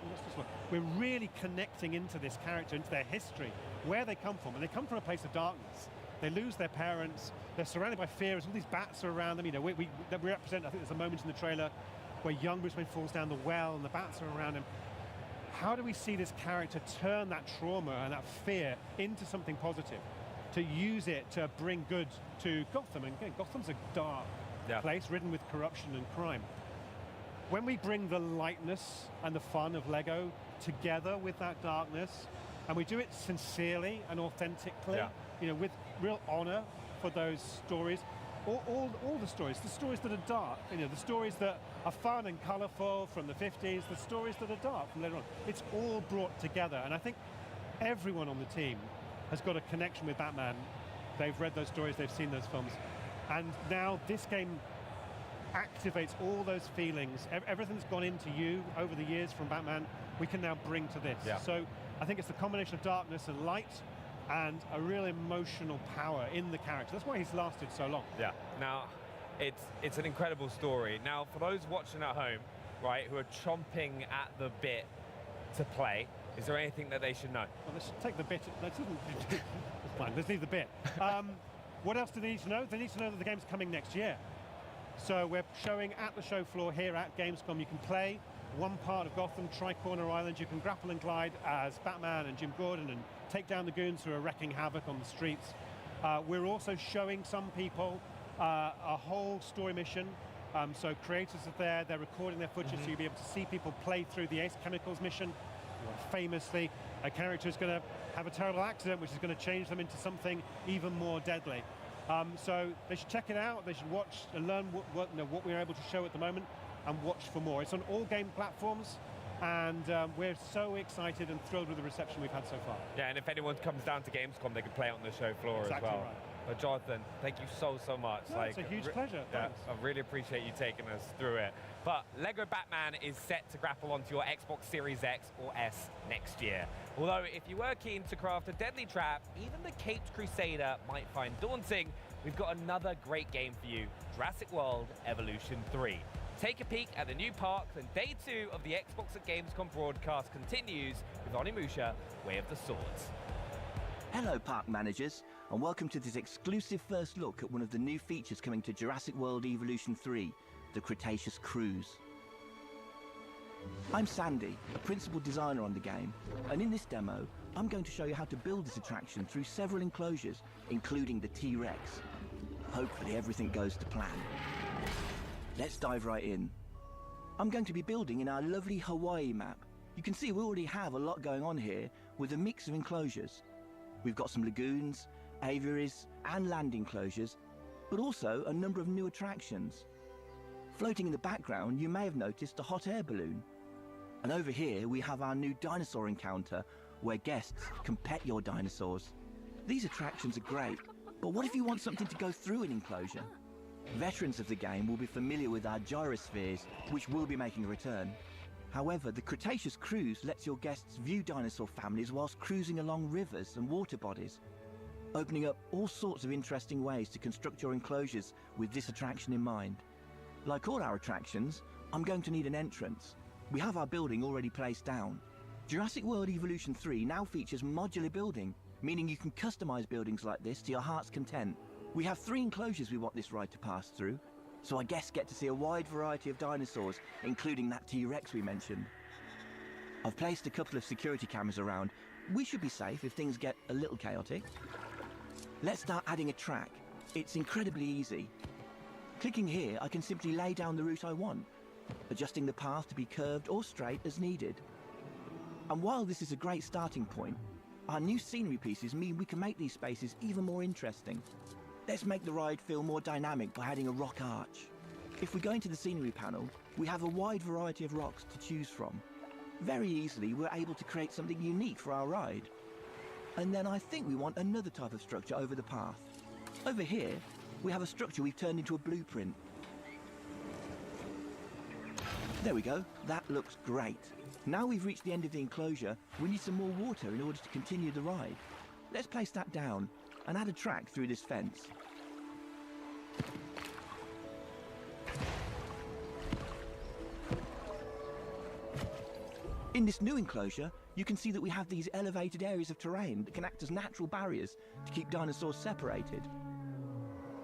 Speaker 20: We're really connecting into this character, into their history, where they come from, and they come from a place of darkness. They lose their parents. They're surrounded by fears. All these bats are around them. We represent. I think there's a moment in the trailer where young Bruce Wayne falls down the well, and the bats are around him. How do we see this character turn that trauma and that fear into something positive, to use it to bring good to Gotham? And again, Gotham's a dark place, ridden with corruption and crime. When we bring the lightness and the fun of Lego together with that darkness, and we do it sincerely and authentically, with real honor for those stories, all the stories that are dark, the stories that are fun and colorful from the 50s, the stories that are dark from later on. It's all brought together, and I think everyone on the team has got a connection with Batman. They've read those stories, they've seen those films, and now this game activates all those feelings. Everything's gone into you over the years from Batman, we can now bring to this. So I think it's the combination of darkness and light and a real emotional power in the character. That's why he's lasted so long. Yeah.
Speaker 19: Now, it's an incredible story. Now, for those watching at home, right, who are chomping at the bit to play, is there anything that they should know?
Speaker 20: Well, let's take the bit. That's fine. Let's leave the bit. What else do they need to know? They need to know that the game's coming next year. So we're showing at the show floor here at Gamescom. You can play one part of Gotham, Tri-Corner Island. You can grapple and glide as Batman and Jim Gordon and take down the goons who are wrecking havoc on the streets. We're also showing some people a whole story mission. So creators are there, they're recording their footage, so you'll be able to see people play through the Ace Chemicals mission. Famously, a character is going to have a terrible accident, which is going to change them into something even more deadly. So they should check it out, they should watch and learn what we were able to show at the moment, and watch for more. It's on all game platforms, and we're so excited and thrilled with the reception we've had so far.
Speaker 19: Yeah, and if anyone comes down to Gamescom, they can play it on the show floor as well.
Speaker 20: Right.
Speaker 19: But Jonathan, thank you so much.
Speaker 20: No, it's a huge pleasure.
Speaker 19: Yeah,
Speaker 20: Thanks.
Speaker 19: I really appreciate you taking us through it. But Lego Batman is set to grapple onto your Xbox Series X or S next year. Although if you were keen to craft a deadly trap, even the Caped Crusader might find daunting, we've got another great game for you, Jurassic World Evolution 3. Take a peek at the new park, and day 2 of the Xbox at Gamescom broadcast continues with Onimusha, Way of the Swords.
Speaker 21: Hello park managers, and welcome to this exclusive first look at one of the new features coming to Jurassic World Evolution 3, the Cretaceous Cruise. I'm Sandy, a principal designer on the game, and in this demo, I'm going to show you how to build this attraction through several enclosures, including the T-Rex. Hopefully everything goes to plan. Let's dive right in. I'm going to be building in our lovely Hawaii map. You can see we already have a lot going on here with a mix of enclosures. We've got some lagoons, aviaries, and land enclosures, but also a number of new attractions. Floating in the background, you may have noticed a hot air balloon. And over here, we have our new dinosaur encounter, where guests can pet your dinosaurs. These attractions are great, but what if you want something to go through an enclosure? Veterans of the game will be familiar with our gyrospheres, which will be making a return. However, the Cretaceous Cruise lets your guests view dinosaur families whilst cruising along rivers and water bodies, opening up all sorts of interesting ways to construct your enclosures with this attraction in mind. Like all our attractions, I'm going to need an entrance. We have our building already placed down. Jurassic World Evolution 3 now features modular building, meaning you can customize buildings like this to your heart's content. We have 3 enclosures we want this ride to pass through, so our guests get to see a wide variety of dinosaurs, including that T-Rex we mentioned. I've placed a couple of security cameras around. We should be safe if things get a little chaotic. Let's start adding a track. It's incredibly easy. Clicking here, I can simply lay down the route I want, adjusting the path to be curved or straight as needed. And while this is a great starting point, our new scenery pieces mean we can make these spaces even more interesting. Let's make the ride feel more dynamic by adding a rock arch. If we go into the scenery panel, we have a wide variety of rocks to choose from. Very easily, we're able to create something unique for our ride. And then I think we want another type of structure over the path. Over here, we have a structure we've turned into a blueprint. There we go, that looks great. Now we've reached the end of the enclosure, we need some more water in order to continue the ride. Let's place that down and add a track through this fence. In this new enclosure, you can see that we have these elevated areas of terrain that can act as natural barriers to keep dinosaurs separated.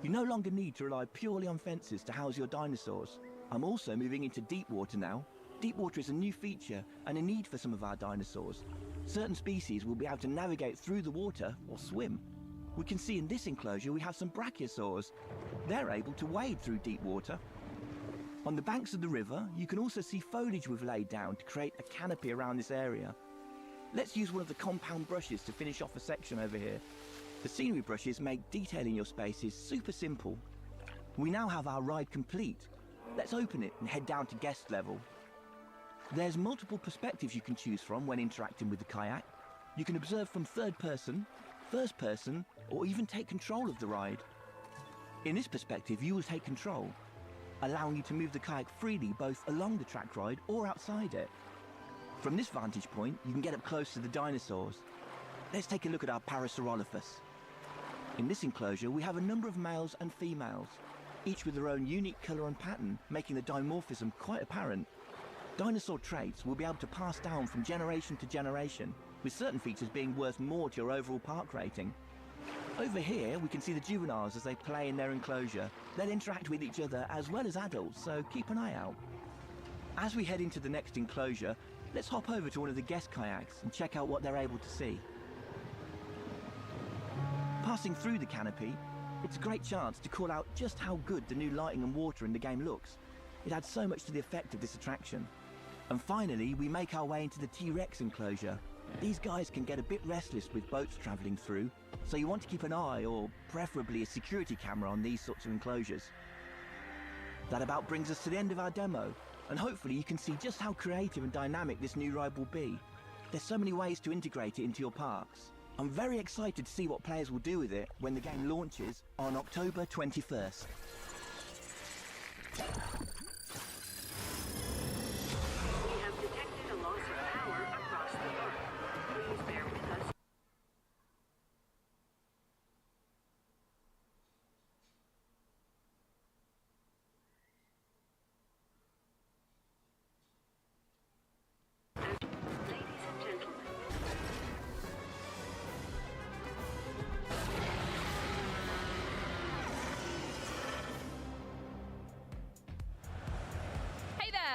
Speaker 21: You no longer need to rely purely on fences to house your dinosaurs. I'm also moving into deep water now. Deep water is a new feature and a need for some of our dinosaurs. Certain species will be able to navigate through the water or swim. We can see in this enclosure we have some brachiosaurs. They're able to wade through deep water. On the banks of the river, you can also see foliage we've laid down to create a canopy around this area. Let's use one of the compound brushes to finish off a section over here. The scenery brushes make detailing your spaces super simple. We now have our ride complete. Let's open it and head down to guest level. There's multiple perspectives you can choose from when interacting with the kayak. You can observe from third person, first person, or even take control of the ride. In this perspective, you will take control, allowing you to move the kayak freely both along the track ride or outside it. From this vantage point, you can get up close to the dinosaurs. Let's take a look at our Parasaurolophus. In this enclosure, we have a number of males and females, each with their own unique colour and pattern, making the dimorphism quite apparent. Dinosaur traits will be able to pass down from generation to generation, with certain features being worth more to your overall park rating. Over here, we can see the juveniles as they play in their enclosure. They'll interact with each other as well as adults, so keep an eye out. As we head into the next enclosure, let's hop over to one of the guest kayaks and check out what they're able to see. Passing through the canopy, It's a great chance to call out just how good the new lighting and water in the game looks. It adds so much to the effect of this attraction. And finally, we make our way into the T-Rex enclosure. These guys can get a bit restless with boats travelling through, so you want to keep an eye, or preferably a security camera, on these sorts of enclosures. That about brings us to the end of our demo, and hopefully you can see just how creative and dynamic this new ride will be. There's so many ways to integrate it into your parks. I'm very excited to see what players will do with it when the game launches on October 21st.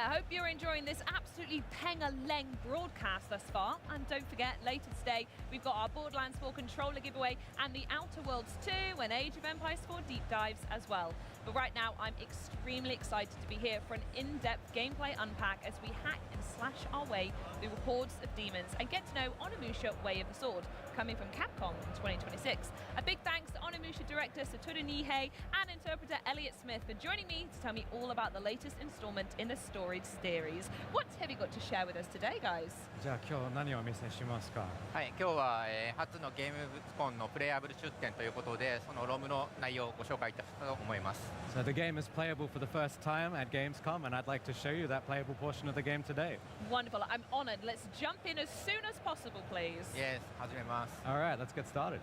Speaker 4: Hope you're enjoying this absolutely peng-a-leng broadcast thus far. And don't forget, later today, we've got our Borderlands 4 controller giveaway and the Outer Worlds 2 and Age of Empires 4 deep dives as well. But right now, I'm extremely excited to be here for an in-depth gameplay unpack as we hack and slash our way through hordes of demons and get to know Onimusha Way of the Sword, coming from Capcom in 2026. A big thanks to Onimusha director Satoru Nihei and interpreter Elliot Smith for joining me to tell me all about the latest installment in the storied series. What have you got to share with us today, guys?
Speaker 1: じゃあ今日何をお見せしますか。
Speaker 22: はい、今日は、初のゲームコンのプレイアブル出展ということで、そのロムの内容をご紹介いたしたと思います。
Speaker 1: So the game is playable for the first time at Gamescom, and I'd like to show you that playable portion of the game today.
Speaker 4: Wonderful. I'm honored. Let's jump in as soon as possible, please.
Speaker 22: Yes, 始めます。
Speaker 1: All right, let's get started.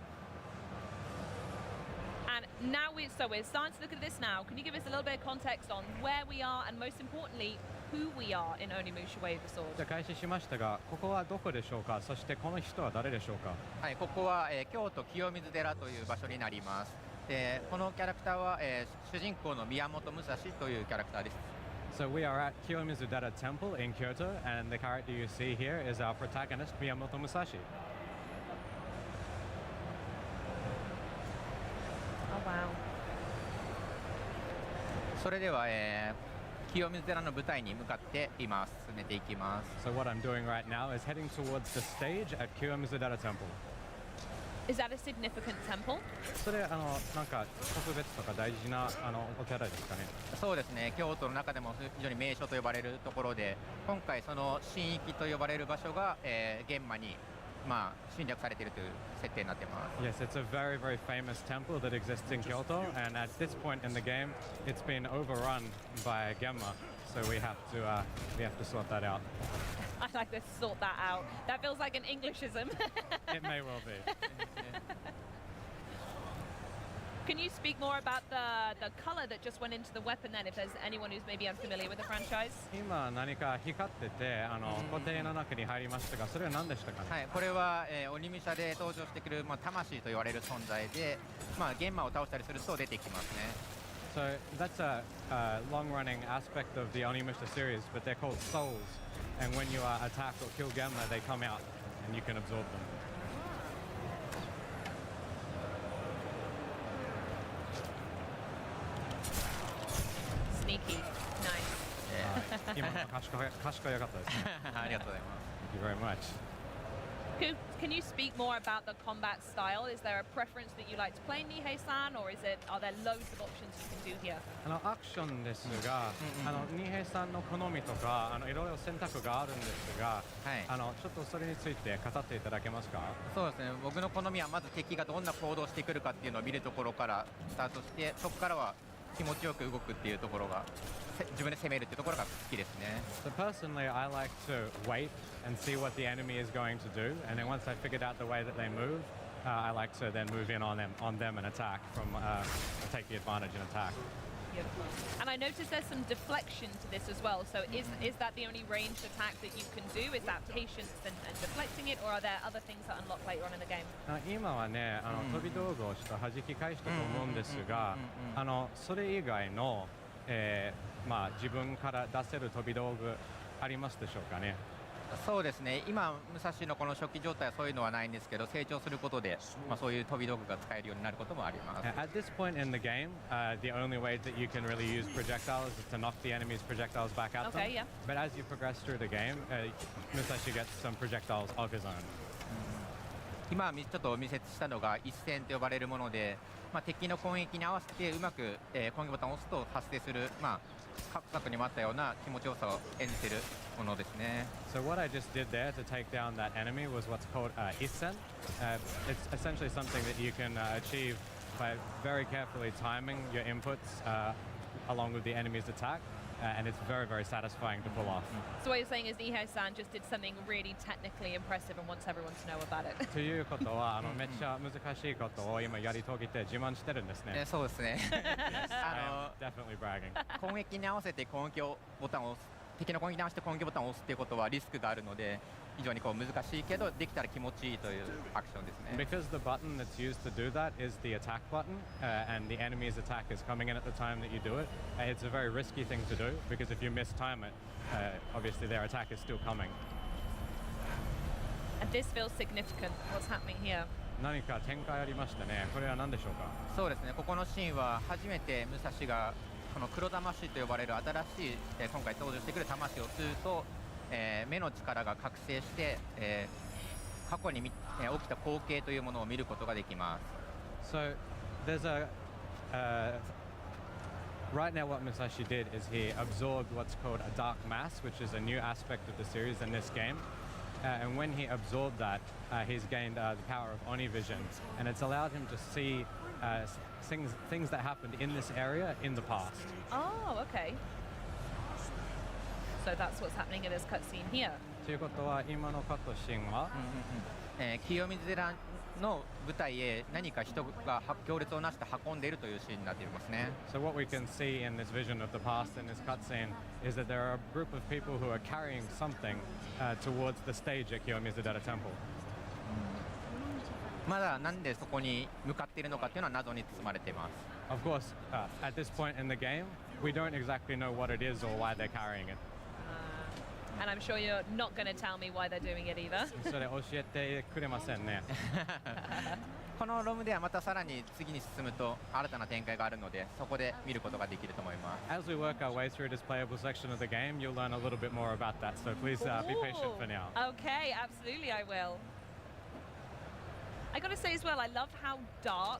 Speaker 4: And now we're starting to look at this now. Can you give us a little bit of context on where we are and most importantly, who we are in Onimusha Way of the Sword?
Speaker 1: じゃあ開始しましたが、ここはどこでしょうか。そしてこの人は誰でしょうか。
Speaker 22: はい、ここは、京都清水寺という場所になります。で、このキャラクターは、主人公の宮本武蔵というキャラクターです。
Speaker 1: So we are at Kiyomizu-dera Temple in Kyoto, and the character you see here is our protagonist, Miyamoto Musashi.
Speaker 4: Oh wow.
Speaker 22: それでは、清水寺の舞台に向かって今進めていきます。
Speaker 1: So what I'm doing right now is heading towards the stage at Kiyomizu-dera Temple.
Speaker 4: Is that a significant temple?
Speaker 1: それなんか特別とか大事なお寺ですかね。
Speaker 22: そうですね。京都の中でも非常に名所と呼ばれるところで、今回その神域と呼ばれる場所が、現場に侵略されているという設定になっています。
Speaker 1: Yes, it's a very, very famous temple that exists in Kyoto, and at this point in the game, it's been overrun by Genma, so we have to sort that out.
Speaker 4: I like to sort that out. That feels like an Englishism.
Speaker 1: It may well be.
Speaker 4: Can you speak more about the color that just went into the weapon then, if there's anyone who's maybe unfamiliar with the franchise?
Speaker 1: 今何か光ってて固定の中に入りましたが、それは何でしたかね。
Speaker 22: はい、これは、鬼武者で登場してくる、魂と言われる存在で、ゲンマを倒したりすると出てきますね。
Speaker 1: So that's a long-running aspect of the Onimusha series, but they're called souls. And when you attack or kill Genma, they come out and you can absorb them.
Speaker 4: Sneaky. Nice.
Speaker 22: Yeah.
Speaker 1: 今の賢いかったですね。
Speaker 22: ありがとうございます。
Speaker 1: Thank you very much.
Speaker 4: Can you speak more about the combat style? Is there a preference that you like to play Nihei-san, or are there loads of options you can do here?
Speaker 1: アクションですが、ニヘイさんの好みとかいろいろ選択があるんですが、ちょっとそれについて語っていただけますか。
Speaker 22: そうですね。僕の好みはまず敵がどんな行動をしてくるかっていうのを見るところからスタートして、そこからは気持ちよく動くっていうところが、自分で攻めるっていうところが好きですね。
Speaker 1: So personally, I like to wait and see what the enemy is going to do, and then once I figured out the way that they move, I like to then move in on them and attack take the advantage and attack.
Speaker 4: And I noticed there's some deflection to this as well. So is that the only ranged attack that you can do? Is that patience and deflecting it, or are there other things that unlock later on in the game?
Speaker 1: 今はね、飛び道具をした弾き返したと思うんですが、それ以外の、自分から出せる飛び道具ありますでしょうかね。
Speaker 22: そうですね。今武蔵のこの初期状態はそういうのはないんですけど、成長することで、そういう飛び道具が使えるようになることもあります。
Speaker 1: At this point in the game, the only way that you can really use projectiles is to knock the enemy's projectiles back at them.
Speaker 4: Okay, yeah.
Speaker 1: But as you progress through the game, Musashi gets some projectiles of his own.
Speaker 22: 今ちょっとお見せしたのが一戦と呼ばれるもので、敵の攻撃に合わせてうまく、攻撃ボタンを押すと発生する、各作にもあったような気持ちよさを演じているものですね。
Speaker 1: So what I just did there to take down that enemy was what's called Isen. It's essentially something that you can achieve by very carefully timing your inputs along with the enemy's attack. And it's very, very satisfying to pull off.
Speaker 4: So what you're saying is Nihei-san just did something really technically impressive and wants everyone to know about it.
Speaker 1: ということは、めっちゃ難しいことを今やり遂げて自慢してるんですね。
Speaker 22: そうですね。
Speaker 1: Definitely bragging.
Speaker 22: 攻撃に合わせて攻撃ボタンを押す、敵の攻撃に合わせて攻撃ボタンを押すっていうことはリスクがあるので、非常に難しいけどできたら気持ちいいというアクションですね。
Speaker 1: Because the button that's used to do that is the attack button, and the enemy's attack is coming in at the time that you do it. It's a very risky thing to do because if you mistime it, obviously their attack is still coming.
Speaker 4: And this feels significant. What's happening here?
Speaker 1: 何か展開ありましたね。これは何でしょうか。
Speaker 22: そうですね。ここのシーンは初めて武蔵がこの黒魂と呼ばれる新しい、今回登場してくる魂を吸うと。目の力が覚醒して、過去に起きた光景というものを見ることができます。
Speaker 1: So there's right now what Musashi did is he absorbed what's called a dark mass, which is a new aspect of the series in this game. And when he absorbed that, he's gained the power of Oni vision, and it's allowed him to see things that happened in this area in the past.
Speaker 4: Oh, okay. So that's what's happening in this cutscene here.
Speaker 1: ということは今のカットシーンは、
Speaker 22: 清水寺の舞台へ何か人が行列をなして運んでいるというシーンになっていますね。
Speaker 1: So what we can see in this vision of the past in this cutscene is that there are a group of people who are carrying something towards the stage at Kiyomizudera Temple.
Speaker 22: まだなんでそこに向かっているのかっていうのは謎に包まれています。
Speaker 1: Of course, at this point in the game, we don't exactly know what it is or why they're carrying it.
Speaker 4: And I'm sure you're not going to tell me why they're doing it either.
Speaker 1: それ教えてくれませんね。
Speaker 22: このロームではまたさらに次に進むと新たな展開があるので、そこで見ることができると思います。
Speaker 1: As we work our way through this playable section of the game, you'll learn a little bit more about that. So please be patient for now.
Speaker 4: Okay, absolutely I will. I got to say as well, I love how dark